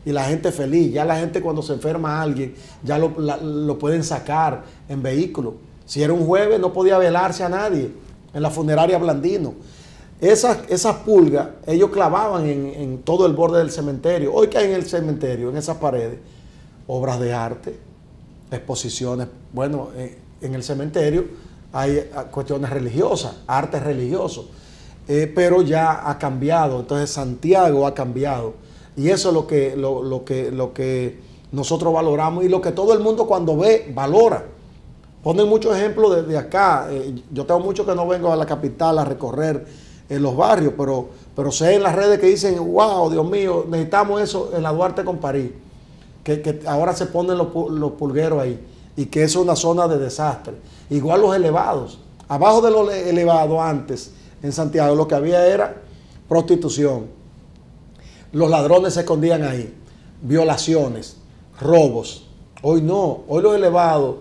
Y la gente feliz. Ya la gente, cuando se enferma alguien, ya lo pueden sacar en vehículo. Si era un jueves, no podía velarse a nadie en la funeraria Blandino. Esas pulgas, ellos clavaban en todo el borde del cementerio. Hoy, ¿qué hay en el cementerio? En esas paredes, obras de arte, exposiciones. Bueno, en el cementerio hay cuestiones religiosas, arte religioso, pero ya ha cambiado. Entonces Santiago ha cambiado, y eso es lo que nosotros valoramos, y lo que todo el mundo cuando ve valora. Ponen muchos ejemplos desde acá. Yo tengo mucho que no vengo a la capital a recorrer en los barrios, pero sé en las redes que dicen: wow, Dios mío, necesitamos eso en la Duarte con París, que ahora se ponen los pulgueros ahí, y que eso es una zona de desastre. Igual los elevados. Abajo de los elevados antes, en Santiago, lo que había era prostitución. Los ladrones se escondían ahí. Violaciones, robos. Hoy no. Hoy los elevados,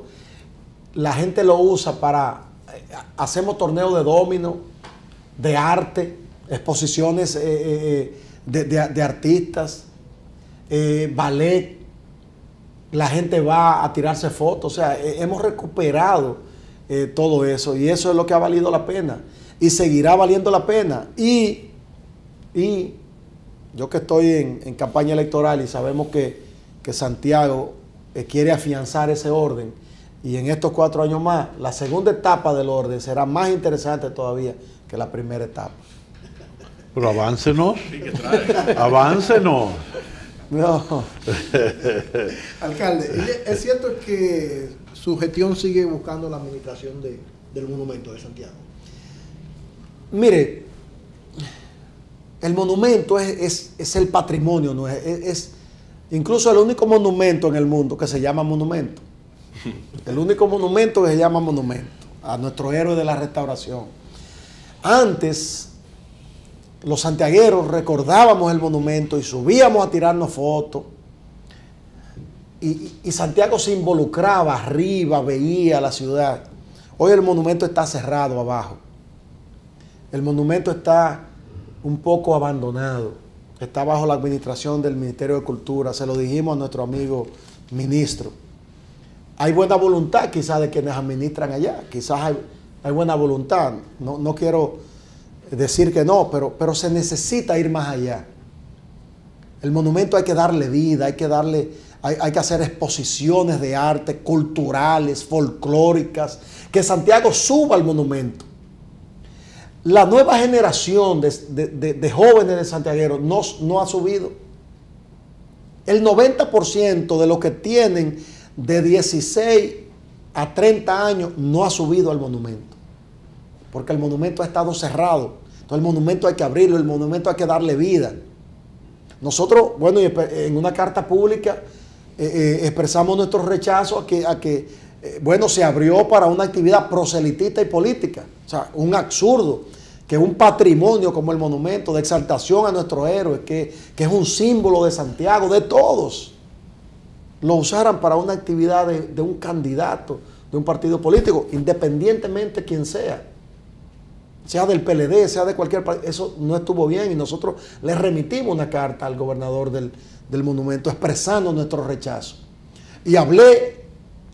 la gente lo usa para... Hacemos torneos de dominó, de arte, exposiciones de artistas, ballet. La gente va a tirarse fotos. O sea, hemos recuperado todo eso, y eso es lo que ha valido la pena y seguirá valiendo la pena. Y yo que estoy en campaña electoral, y sabemos que Santiago quiere afianzar ese orden, y en estos 4 años más, la segunda etapa del orden será más interesante todavía que la primera etapa.
Pero aváncenos, aváncenos.
No.
Alcalde, ¿es cierto que su gestión sigue buscando la administración del monumento de Santiago?
Mire, el monumento es el patrimonio, ¿no? Es incluso el único monumento en el mundo que se llama monumento. El único monumento que se llama monumento a nuestro héroe de la restauración. Antes los santiagueros recordábamos el monumento y subíamos a tirarnos fotos. Y Santiago se involucraba arriba, veía la ciudad. Hoy el monumento está cerrado abajo. El monumento está un poco abandonado. Está bajo la administración del Ministerio de Cultura. Se lo dijimos a nuestro amigo ministro. Hay buena voluntad quizás de quienes administran allá. Quizás hay buena voluntad. No quiero decir que no, pero se necesita ir más allá. El monumento hay que darle vida, hay que hacer exposiciones de arte, culturales, folclóricas, que Santiago suba al monumento. La nueva generación de jóvenes de santiagueros no ha subido. El 90% de los que tienen de 16 a 30 años no ha subido al monumento, porque el monumento ha estado cerrado. Entonces el monumento hay que abrirlo, el monumento hay que darle vida. Nosotros, bueno, en una carta pública expresamos nuestro rechazo a que se abrió para una actividad proselitista y política. O sea, un absurdo que un patrimonio como el monumento de exaltación a nuestros héroes, que es un símbolo de Santiago, de todos, lo usaran para una actividad de un candidato de un partido político, independientemente de quién sea del PLD, sea de cualquier partido. Eso no estuvo bien y nosotros le remitimos una carta al gobernador del monumento expresando nuestro rechazo. Y hablé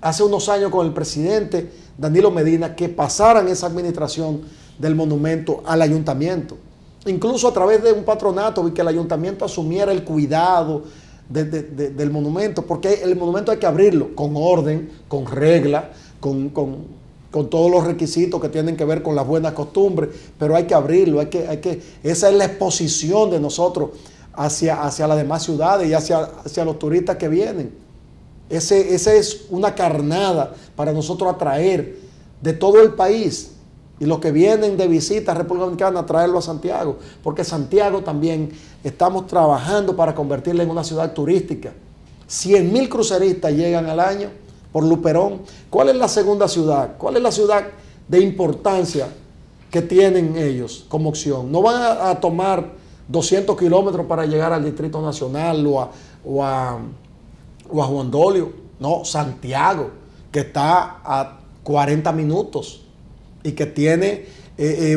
hace unos años con el presidente Danilo Medina que pasaran esa administración del monumento al ayuntamiento. Incluso a través de un patronato y que el ayuntamiento asumiera el cuidado del monumento, porque el monumento hay que abrirlo con orden, con regla, con todos los requisitos que tienen que ver con las buenas costumbres, pero hay que abrirlo, esa es la exposición de nosotros hacia las demás ciudades y hacia los turistas que vienen. Esa es una carnada para nosotros atraer de todo el país y los que vienen de visita a República Dominicana, traerlo a Santiago, porque Santiago también estamos trabajando para convertirla en una ciudad turística. 100,000 cruceristas llegan al año por Luperón. ¿Cuál es la segunda ciudad? ¿Cuál es la ciudad de importancia que tienen ellos como opción? No van a tomar 200 kilómetros para llegar al Distrito Nacional o a Juan Dolio. No, Santiago, que está a 40 minutos y que tiene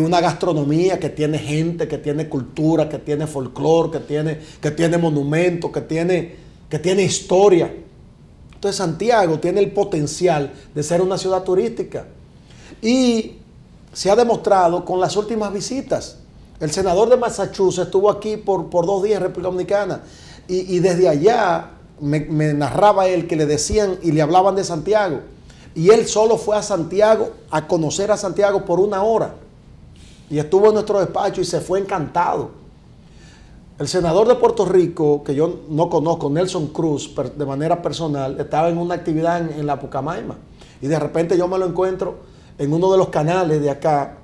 una gastronomía, que tiene gente, que tiene cultura, que tiene folclore, que tiene monumentos, que tiene historia. Entonces Santiago tiene el potencial de ser una ciudad turística y se ha demostrado con las últimas visitas. El senador de Massachusetts estuvo aquí por 2 días en República Dominicana y desde allá me narraba él que le decían y le hablaban de Santiago y él solo fue a Santiago a conocer a Santiago por 1 hora y estuvo en nuestro despacho y se fue encantado. El senador de Puerto Rico, que yo no conozco, Nelson Cruz, de manera personal, estaba en una actividad en la Pucamaima y de repente yo me lo encuentro en uno de los canales de acá,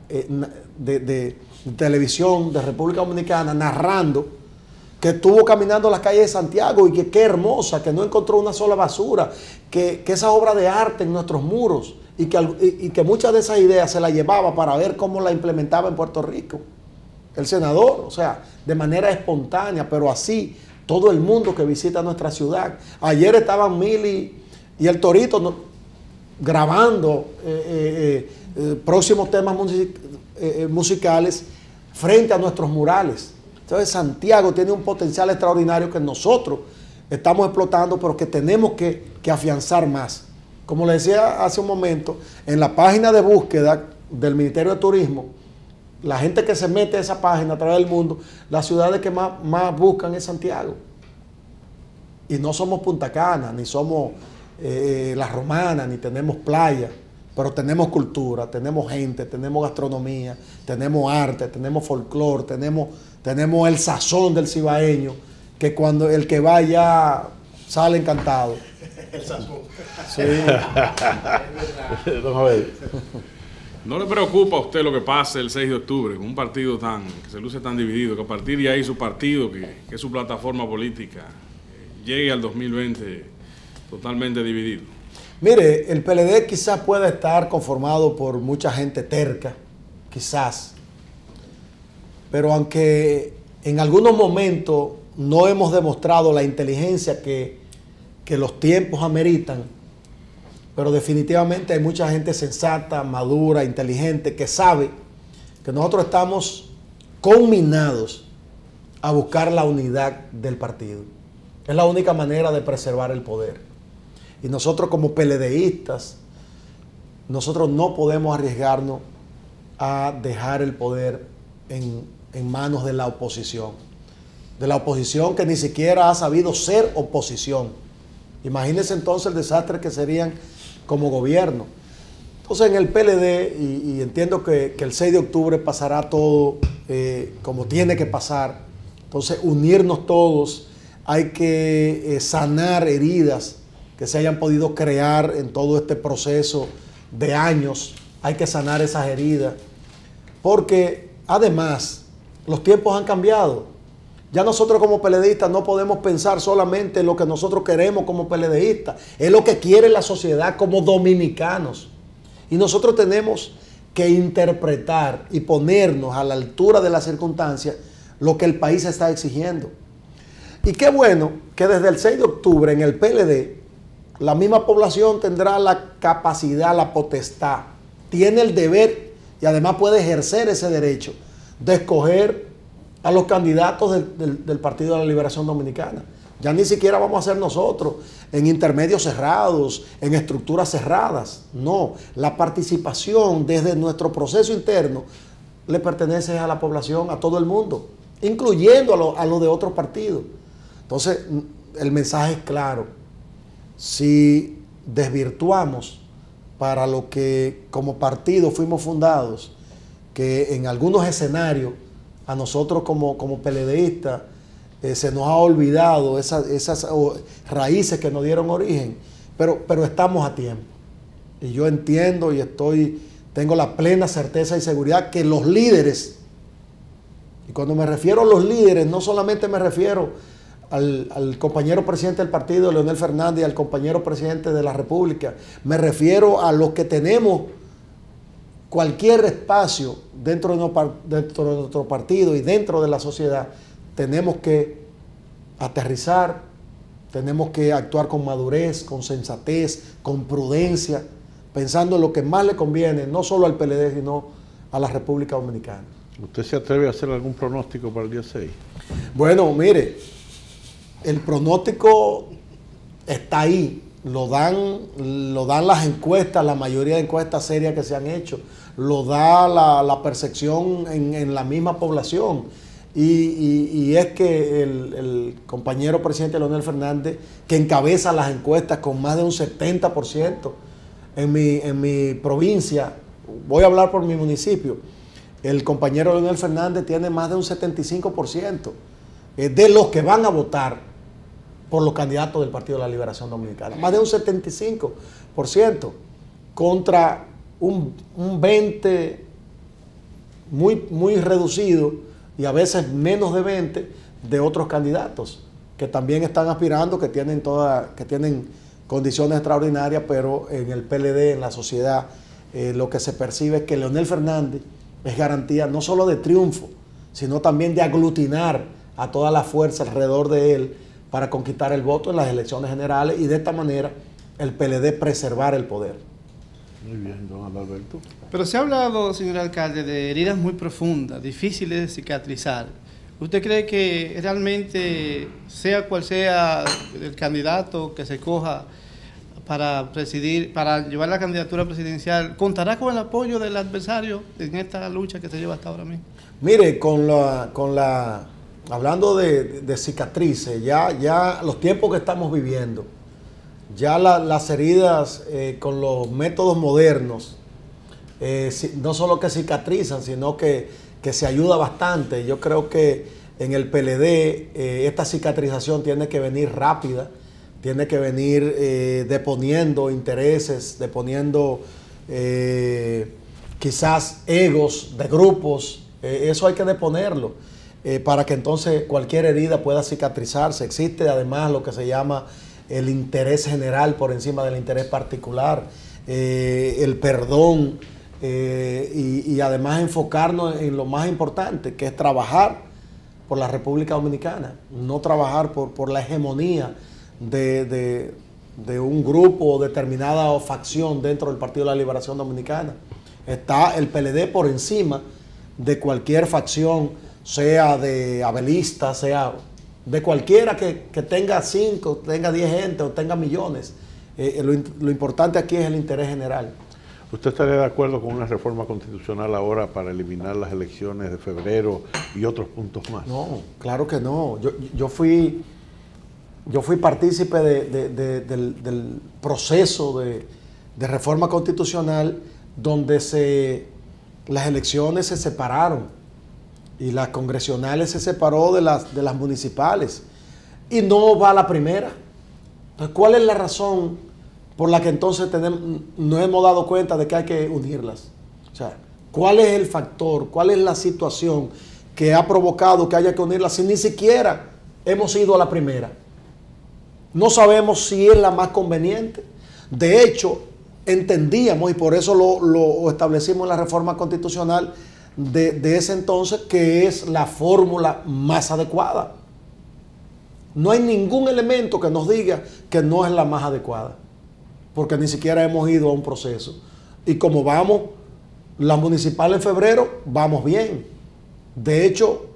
de televisión de República Dominicana, narrando que estuvo caminando las calles de Santiago y que qué hermosa, que no encontró una sola basura, que esa obra de arte en nuestros muros y que muchas de esas ideas se las llevaba para ver cómo la implementaba en Puerto Rico. El senador, o sea, de manera espontánea, pero así todo el mundo que visita nuestra ciudad. Ayer estaban Mili y el Torito grabando próximos temas musicales frente a nuestros murales. Entonces Santiago tiene un potencial extraordinario que nosotros estamos explotando, pero que tenemos que afianzar más. Como le decía hace un momento, en la página de búsqueda del Ministerio de Turismo, la gente que se mete a esa página a través del mundo, las ciudades que más buscan es Santiago. Y no somos Punta Cana, ni somos La Romana, ni tenemos playa, pero tenemos cultura, tenemos gente, tenemos gastronomía, tenemos arte, tenemos folclore, tenemos el sazón del cibaeño, que cuando el que va allá sale encantado.
El sazón.
Sí.
¿No le preocupa a usted lo que pase el 6 de octubre con un partido que se luce tan dividido, que a partir de ahí su partido, que es su plataforma política, llegue al 2020 totalmente dividido?
Mire, el PLD quizás pueda estar conformado por mucha gente terca, quizás. pero aunque en algunos momentos no hemos demostrado la inteligencia que los tiempos ameritan, pero definitivamente hay mucha gente sensata, madura, inteligente, que sabe que nosotros estamos conminados a buscar la unidad del partido. Es la única manera de preservar el poder. Y nosotros como PLDistas, nosotros no podemos arriesgarnos a dejar el poder en manos de la oposición. De la oposición que ni siquiera ha sabido ser oposición. Imagínense entonces el desastre que serían como gobierno. Entonces en el PLD, y entiendo que el 6 de octubre pasará todo como tiene que pasar. Entonces unirnos todos, hay que sanar heridas que se hayan podido crear en todo este proceso de años. Hay que sanar esas heridas. Porque además los tiempos han cambiado. Ya nosotros como PLDistas no podemos pensar solamente en lo que nosotros queremos como PLDistas. Es lo que quiere la sociedad como dominicanos. Y nosotros tenemos que interpretar y ponernos a la altura de las circunstancias lo que el país está exigiendo. Y qué bueno que desde el 6 de octubre en el PLD la misma población tendrá la capacidad, la potestad, tiene el deber y además puede ejercer ese derecho de escoger a los candidatos del Partido de la Liberación Dominicana. Ya ni siquiera vamos a ser nosotros en intermedios cerrados, en estructuras cerradas. No, la participación desde nuestro proceso interno le pertenece a la población, a todo el mundo, incluyendo a los de otros partidos. Entonces, el mensaje es claro. Si desvirtuamos para lo que como partido fuimos fundados, que en algunos escenarios a nosotros como PLDistas se nos ha olvidado esas raíces que nos dieron origen, pero estamos a tiempo. Y yo entiendo y tengo la plena certeza y seguridad que los líderes, y cuando me refiero a los líderes, no solamente me refiero al compañero presidente del partido, Leonel Fernández, y al compañero presidente de la República, me refiero a los que tenemos cualquier espacio dentro de nuestro partido y dentro de la sociedad. Tenemos que aterrizar, tenemos que actuar con madurez, con sensatez, con prudencia, pensando en lo que más le conviene, no solo al PLD, sino a la República Dominicana.
¿Usted se atreve a hacer algún pronóstico para el día 6?
Bueno, mire, el pronóstico está ahí, lo dan las encuestas, la mayoría de encuestas serias que se han hecho, lo da la percepción en la misma población. Y es que el compañero presidente Leonel Fernández, que encabeza las encuestas con más de un 70%, en mi provincia, voy a hablar por mi municipio, el compañero Leonel Fernández tiene más de un 75% de los que van a votar por los candidatos del Partido de la Liberación Dominicana. Más de un 75% contra un 20% muy reducido y a veces menos de 20% de otros candidatos que también están aspirando, que tienen condiciones extraordinarias, pero en el PLD, en la sociedad, lo que se percibe es que Leonel Fernández es garantía no solo de triunfo, sino también de aglutinar a toda la fuerza alrededor de él para conquistar el voto en las elecciones generales y de esta manera el PLD preservar el poder.
Muy bien, don Adalberto.
Pero se ha hablado, señor alcalde, de heridas muy profundas, difíciles de cicatrizar. ¿Usted cree que realmente, sea cual sea el candidato que se coja para presidir, para llevar la candidatura presidencial, contará con el apoyo del adversario en esta lucha que se lleva hasta ahora mismo?
Mire, hablando de cicatrices, ya los tiempos que estamos viviendo, ya las heridas con los métodos modernos, no solo que cicatrizan, sino que se ayuda bastante. Yo creo que en el PLD esta cicatrización tiene que venir rápida, tiene que venir deponiendo intereses, deponiendo quizás egos de grupos, eso hay que deponerlo para que entonces cualquier herida pueda cicatrizarse. Existe además lo que se llama el interés general por encima del interés particular, el perdón, y además enfocarnos en lo más importante, que es trabajar por la República Dominicana, no trabajar por la hegemonía de un grupo o determinada facción dentro del Partido de la Liberación Dominicana. Está el PLD por encima de cualquier facción, sea de abelista, sea de cualquiera que tenga 5, tenga 10 gente o tenga millones. Lo importante aquí es el interés general.
¿Usted estaría de acuerdo con una reforma constitucional ahora para eliminar las elecciones de febrero y otros puntos más?
No, claro que no. Yo fui partícipe del proceso de reforma constitucional donde las elecciones se separaron y las congresionales se separó de las municipales y no va a la primera. Entonces, ¿cuál es la razón por la que entonces nos hemos dado cuenta de que hay que unirlas? O sea, ¿cuál es el factor, cuál es la situación que ha provocado que haya que unirlas si ni siquiera hemos ido a la primera? No sabemos si es la más conveniente. De hecho, entendíamos, y por eso lo establecimos en la reforma constitucional de ese entonces, que es la fórmula más adecuada. No hay ningún elemento que nos diga que no es la más adecuada, porque ni siquiera hemos ido a un proceso. Y como vamos, la municipal en febrero, vamos bien. De hecho,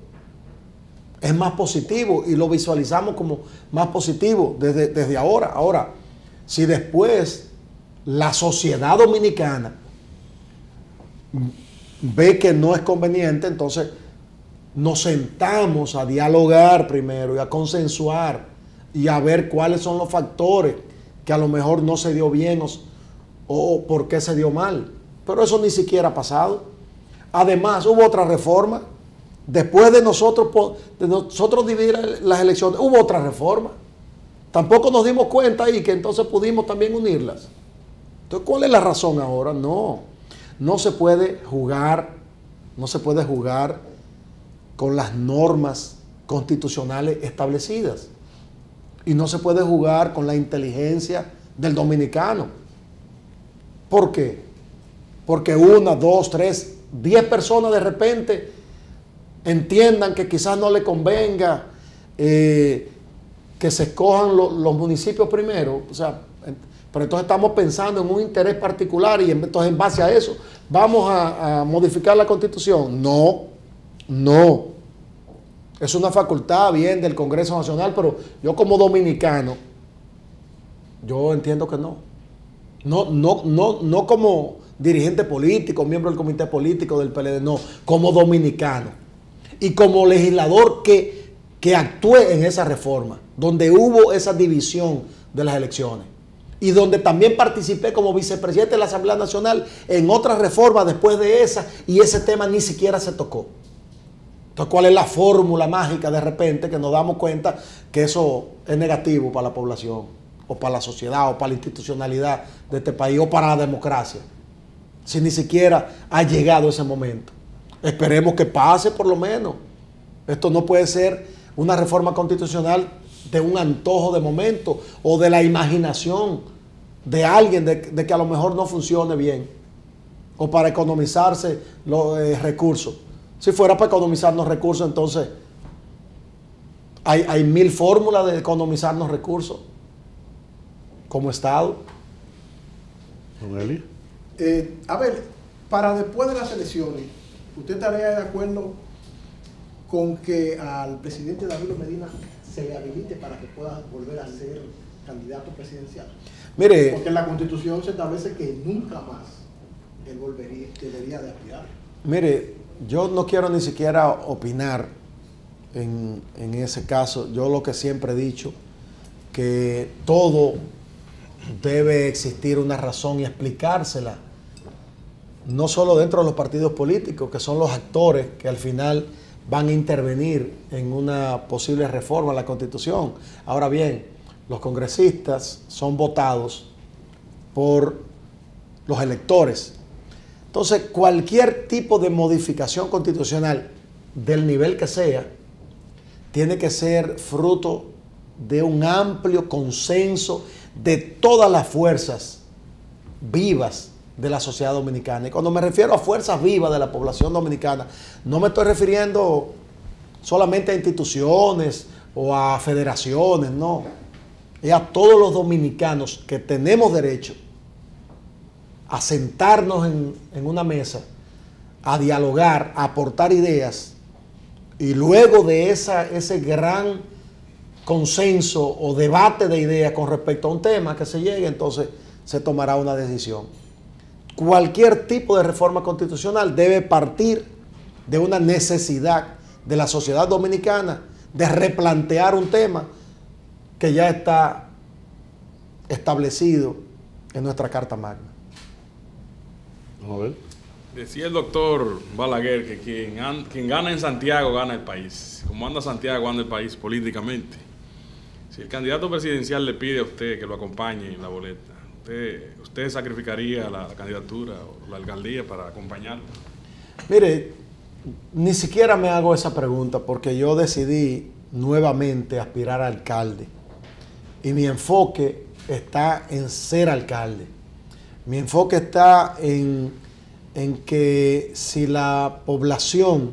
es más positivo y lo visualizamos como más positivo desde ahora. Ahora, si después la sociedad dominicana ve que no es conveniente, entonces nos sentamos a dialogar primero y a consensuar y a ver cuáles son los factores que a lo mejor no se dio bien o por qué se dio mal. Pero eso ni siquiera ha pasado. Además, hubo otra reforma. Después de nosotros dividir las elecciones, hubo otra reforma. Tampoco nos dimos cuenta y que entonces pudimos también unirlas. Entonces, ¿cuál es la razón ahora? No se puede jugar con las normas constitucionales establecidas. Y no se puede jugar con la inteligencia del dominicano. ¿Por qué? Porque 1, 2, 3, 10 personas de repente entiendan que quizás no le convenga que se escojan los municipios primero. O sea, pero entonces estamos pensando en un interés particular y entonces en base a eso vamos a modificar la Constitución. No. Es una facultad bien del Congreso Nacional, pero yo como dominicano, yo entiendo que no. No como dirigente político, miembro del comité político del PLD, no, como dominicano. Y como legislador que actúe en esa reforma, donde hubo esa división de las elecciones. Y donde también participé como vicepresidente de la Asamblea Nacional en otras reformas después de esa, y ese tema ni siquiera se tocó. Entonces, ¿cuál es la fórmula mágica de repente que nos damos cuenta que eso es negativo para la población, o para la sociedad, o para la institucionalidad de este país, o para la democracia? Si ni siquiera ha llegado ese momento. Esperemos que pase por lo menos. Esto no puede ser una reforma constitucional de un antojo de momento o de la imaginación de alguien de que a lo mejor no funcione bien o para economizarse los recursos. Si fuera para economizarnos recursos, entonces hay 1000 fórmulas de economizarnos recursos como Estado.
Don Eli.
A ver, para después de las elecciones, ¿usted estaría de acuerdo con que al presidente Danilo Medina se le habilite para que pueda volver a ser candidato presidencial?
Mire,
porque en la Constitución se establece que nunca más él debería de aspirar.
Mire, yo no quiero ni siquiera opinar en ese caso. Yo lo que siempre he dicho, que todo debe existir una razón y explicársela, no solo dentro de los partidos políticos, que son los actores que al final van a intervenir en una posible reforma a la Constitución. Ahora bien, los congresistas son votados por los electores. Entonces, cualquier tipo de modificación constitucional, del nivel que sea, tiene que ser fruto de un amplio consenso de todas las fuerzas vivas de la sociedad dominicana. Y cuando me refiero a fuerzas vivas de la población dominicana, no me estoy refiriendo solamente a instituciones o a federaciones, no. Es a todos los dominicanos que tenemos derecho a sentarnos en una mesa, a dialogar, a aportar ideas, y luego de ese gran consenso o debate de ideas con respecto a un tema que se llegue, entonces se tomará una decisión. Cualquier tipo de reforma constitucional debe partir de una necesidad de la sociedad dominicana de replantear un tema que ya está establecido en nuestra Carta Magna.
Vamos a ver.
Decía el doctor Balaguer que quien gana en Santiago gana el país. Como anda Santiago, anda el país políticamente. Si el candidato presidencial le pide a usted que lo acompañe en la boleta, ¿usted sacrificaría la candidatura o la alcaldía para acompañarlo?
Mire, ni siquiera me hago esa pregunta porque yo decidí nuevamente aspirar a alcalde. Y mi enfoque está en ser alcalde. Mi enfoque está en que si la población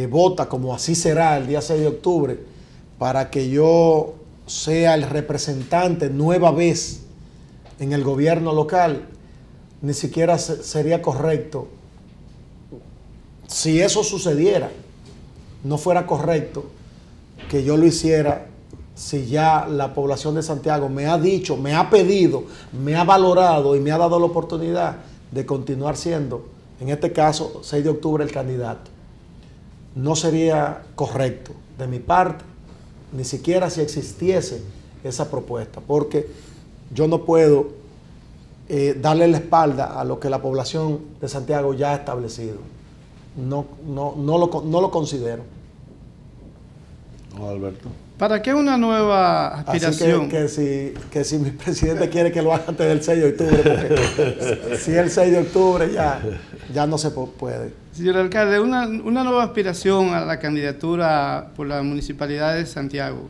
vota, como así será el día 6 de octubre, para que yo sea el representante nueva vez en el gobierno local, ni siquiera sería correcto. Si eso sucediera, no fuera correcto que yo lo hiciera si ya la población de Santiago me ha dicho, me ha pedido, me ha valorado y me ha dado la oportunidad de continuar siendo, en este caso, 6 de octubre, el candidato. No sería correcto de mi parte, ni siquiera si existiese esa propuesta, porque yo no puedo darle la espalda a lo que la población de Santiago ya ha establecido. No lo considero.
No, Alberto.
¿Para qué una nueva aspiración?
Así que si mi presidente quiere que lo haga antes del 6 de octubre, porque si el 6 de octubre ya no se puede.
Señor alcalde, una nueva aspiración a la candidatura por la Municipalidad de Santiago,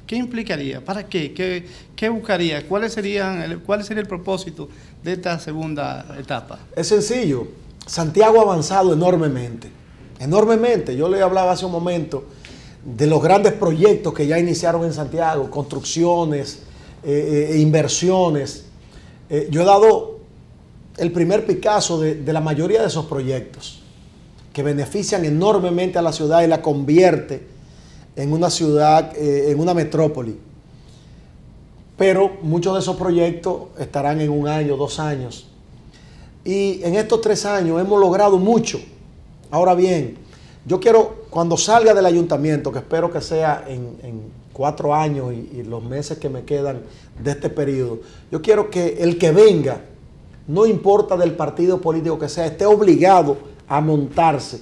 ¿qué implicaría? ¿Para qué? ¿Qué buscaría? ¿Cuál sería el propósito de esta segunda etapa?
Es sencillo. Santiago ha avanzado enormemente. Enormemente. Yo le hablaba hace un momento de los grandes proyectos que ya iniciaron en Santiago, construcciones, inversiones. Yo he dado el primer Picasso de la mayoría de esos proyectos que benefician enormemente a la ciudad y la convierte en una ciudad, en una metrópoli. Pero muchos de esos proyectos estarán en 1 año, 2 años. Y en estos 3 años hemos logrado mucho. Ahora bien, yo quiero, cuando salga del ayuntamiento, que espero que sea en 4 años y los meses que me quedan de este periodo, yo quiero que el que venga, no importa del partido político que sea, esté obligado a montarse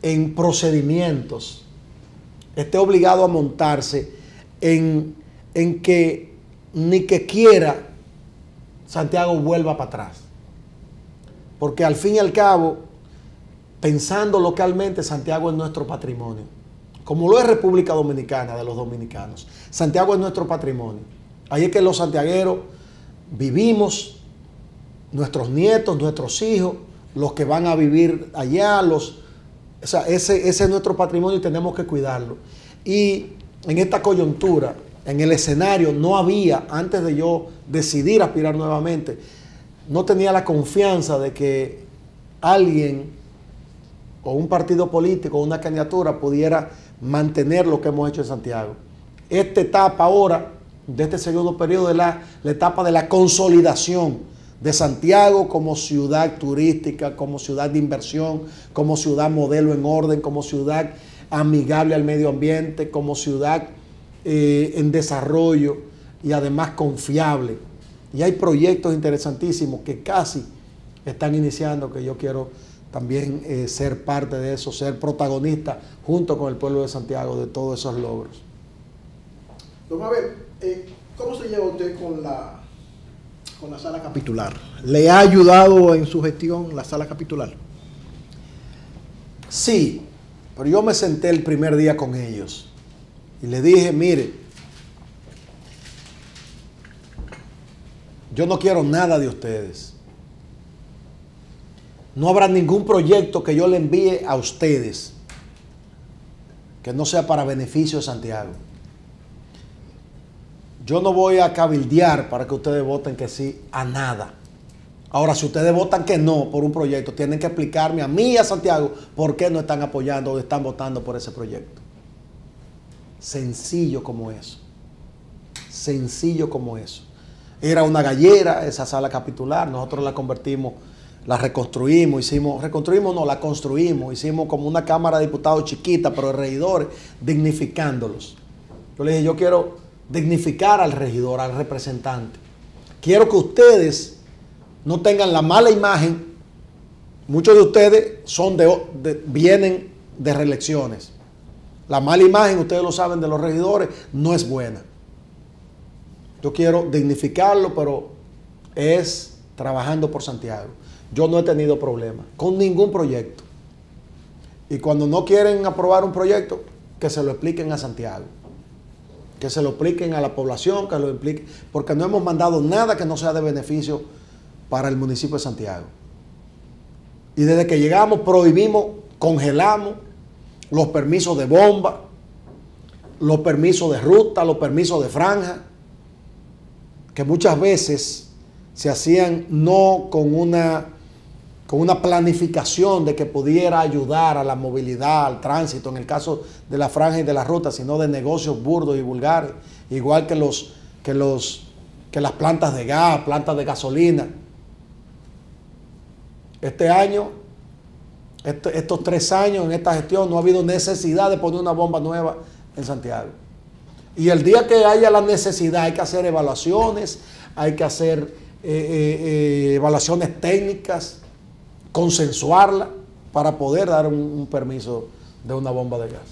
en procedimientos, esté obligado a montarse en que ni que quiera Santiago vuelva para atrás. Porque al fin y al cabo, pensando localmente, Santiago es nuestro patrimonio. Como lo es República Dominicana de los dominicanos. Santiago es nuestro patrimonio. Ahí es que los santiagueros vivimos, nuestros nietos, nuestros hijos, los que van a vivir allá, ese es nuestro patrimonio y tenemos que cuidarlo. Y en esta coyuntura, en el escenario, no había, antes de yo decidir aspirar nuevamente, no tenía la confianza de que alguien o un partido político o una candidatura pudiera mantener lo que hemos hecho en Santiago. Esta etapa ahora, de este segundo periodo, es la etapa de la consolidación de Santiago como ciudad turística, como ciudad de inversión, como ciudad modelo en orden, como ciudad amigable al medio ambiente, como ciudad en desarrollo y además confiable. Y hay proyectos interesantísimos que casi están iniciando, que yo quiero también ser parte de eso, ser protagonista junto con el pueblo de Santiago de todos esos logros.
Don Mabel, ¿cómo se lleva usted con la sala capitular? ¿Le ha ayudado en su gestión la sala capitular?
Sí, pero yo me senté el primer día con ellos y le dije, mire, yo no quiero nada de ustedes. No habrá ningún proyecto que yo le envíe a ustedes que no sea para beneficio de Santiago. Yo no voy a cabildear para que ustedes voten que sí a nada. Ahora, si ustedes votan que no por un proyecto, tienen que explicarme a mí y a Santiago por qué no están apoyando o están votando por ese proyecto. Sencillo como eso. Sencillo como eso. Era una gallera esa sala capitular, nosotros la convertimos, la reconstruimos, la construimos, hicimos como una Cámara de Diputados chiquita, pero de regidores, dignificándolos. Yo le dije, yo quiero dignificar al regidor, al representante. Quiero que ustedes no tengan la mala imagen. Muchos de ustedes vienen de reelecciones. La mala imagen, ustedes lo saben, de los regidores no es buena. Yo quiero dignificarlo, pero es trabajando por Santiago. Yo no he tenido problemas con ningún proyecto. Y cuando no quieren aprobar un proyecto, que se lo expliquen a Santiago. Que se lo expliquen a la población, que lo expliquen, porque no hemos mandado nada que no sea de beneficio para el municipio de Santiago. Y desde que llegamos prohibimos, congelamos los permisos de bomba, los permisos de ruta, los permisos de franja, que muchas veces se hacían no con una planificación de que pudiera ayudar a la movilidad, al tránsito, en el caso de la franja y de la ruta, sino de negocios burdos y vulgares, igual que las plantas de gas, plantas de gasolina. Este año, estos 3 años en esta gestión, no ha habido necesidad de poner una bomba nueva en Santiago. Y el día que haya la necesidad hay que hacer evaluaciones, hay que hacer evaluaciones técnicas, consensuarla para poder dar un permiso de una bomba de gas.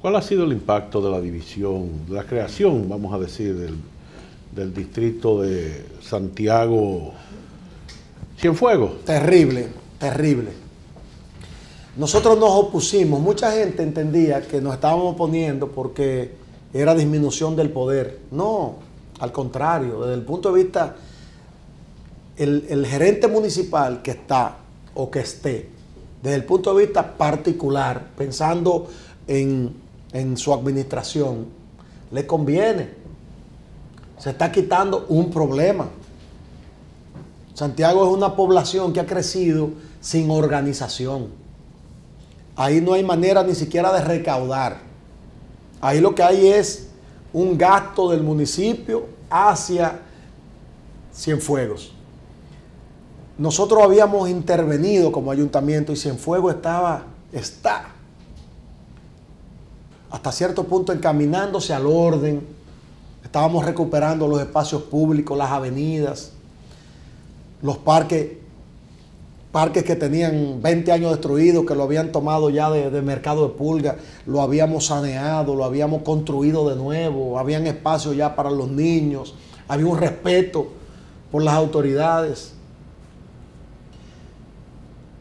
¿Cuál ha sido el impacto de la división, de la creación, vamos a decir, del distrito de Santiago Cienfuegos?
Terrible, terrible. Nosotros nos opusimos, mucha gente entendía que nos estábamos oponiendo porque era disminución del poder. No, al contrario, desde el punto de vista, el gerente municipal que está o que esté, desde el punto de vista particular, pensando en su administración, le conviene. Se está quitando un problema. Santiago es una población que ha crecido sin organización. Ahí no hay manera ni siquiera de recaudar. Ahí lo que hay es un gasto del municipio hacia Cienfuegos. Nosotros habíamos intervenido como ayuntamiento y Cienfuegos está hasta cierto punto encaminándose al orden. Estábamos recuperando los espacios públicos, las avenidas, los parques que tenían 20 años destruidos, que lo habían tomado ya de mercado de pulga, lo habíamos saneado, lo habíamos construido de nuevo, habían espacios ya para los niños, había un respeto por las autoridades,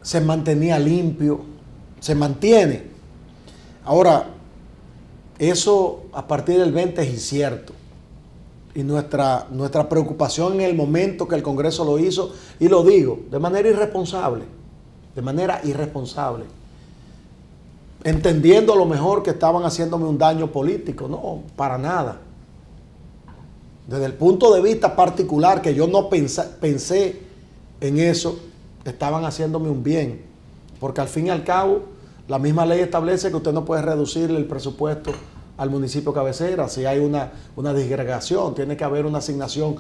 se mantenía limpio, se mantiene. Ahora, eso a partir del 20 es incierto. Y nuestra preocupación en el momento que el Congreso lo hizo, y lo digo, de manera irresponsable, entendiendo a lo mejor que estaban haciéndome un daño político. No, para nada. Desde el punto de vista particular, que yo no pensé en eso, estaban haciéndome un bien. Porque al fin y al cabo, la misma ley establece que usted no puede reducirle el presupuesto al municipio cabecera. Si hay una disgregación, tiene que haber una asignación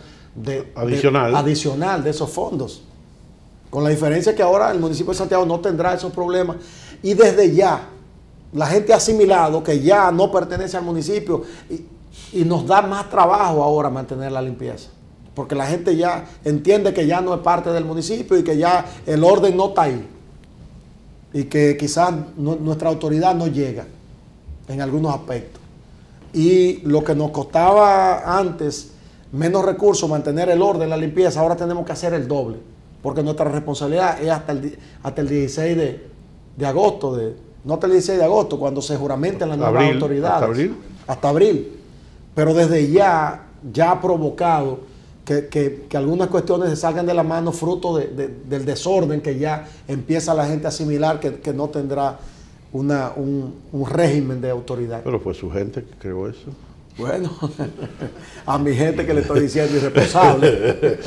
adicional de esos fondos. Con la diferencia que ahora el municipio de Santiago no tendrá esos problemas. Y desde ya, la gente ha asimilado que ya no pertenece al municipio y nos da más trabajo ahora mantener la limpieza. Porque la gente ya entiende que ya no es parte del municipio y que ya el orden no está ahí. Y que quizás nuestra autoridad no llega en algunos aspectos. Y lo que nos costaba antes menos recursos mantener el orden, la limpieza, ahora tenemos que hacer el doble, porque nuestra responsabilidad es hasta el 16 de agosto, no hasta el 16 de agosto, cuando se juramenten las nuevas autoridades.
¿Hasta abril?
Hasta abril. Pero desde ya ha provocado que algunas cuestiones se salgan de la mano fruto del desorden que ya empieza la gente a asimilar que no tendrá un régimen de autoridad.
Pero fue su gente que creó eso.
Bueno, a mi gente que le estoy diciendo irresponsable.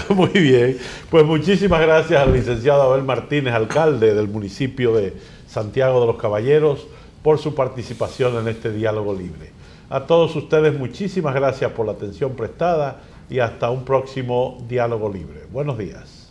Muy bien. Pues muchísimas gracias al licenciado Abel Martínez, alcalde del municipio de Santiago de los Caballeros, por su participación en este diálogo libre. A todos ustedes, muchísimas gracias por la atención prestada y hasta un próximo diálogo libre. Buenos días.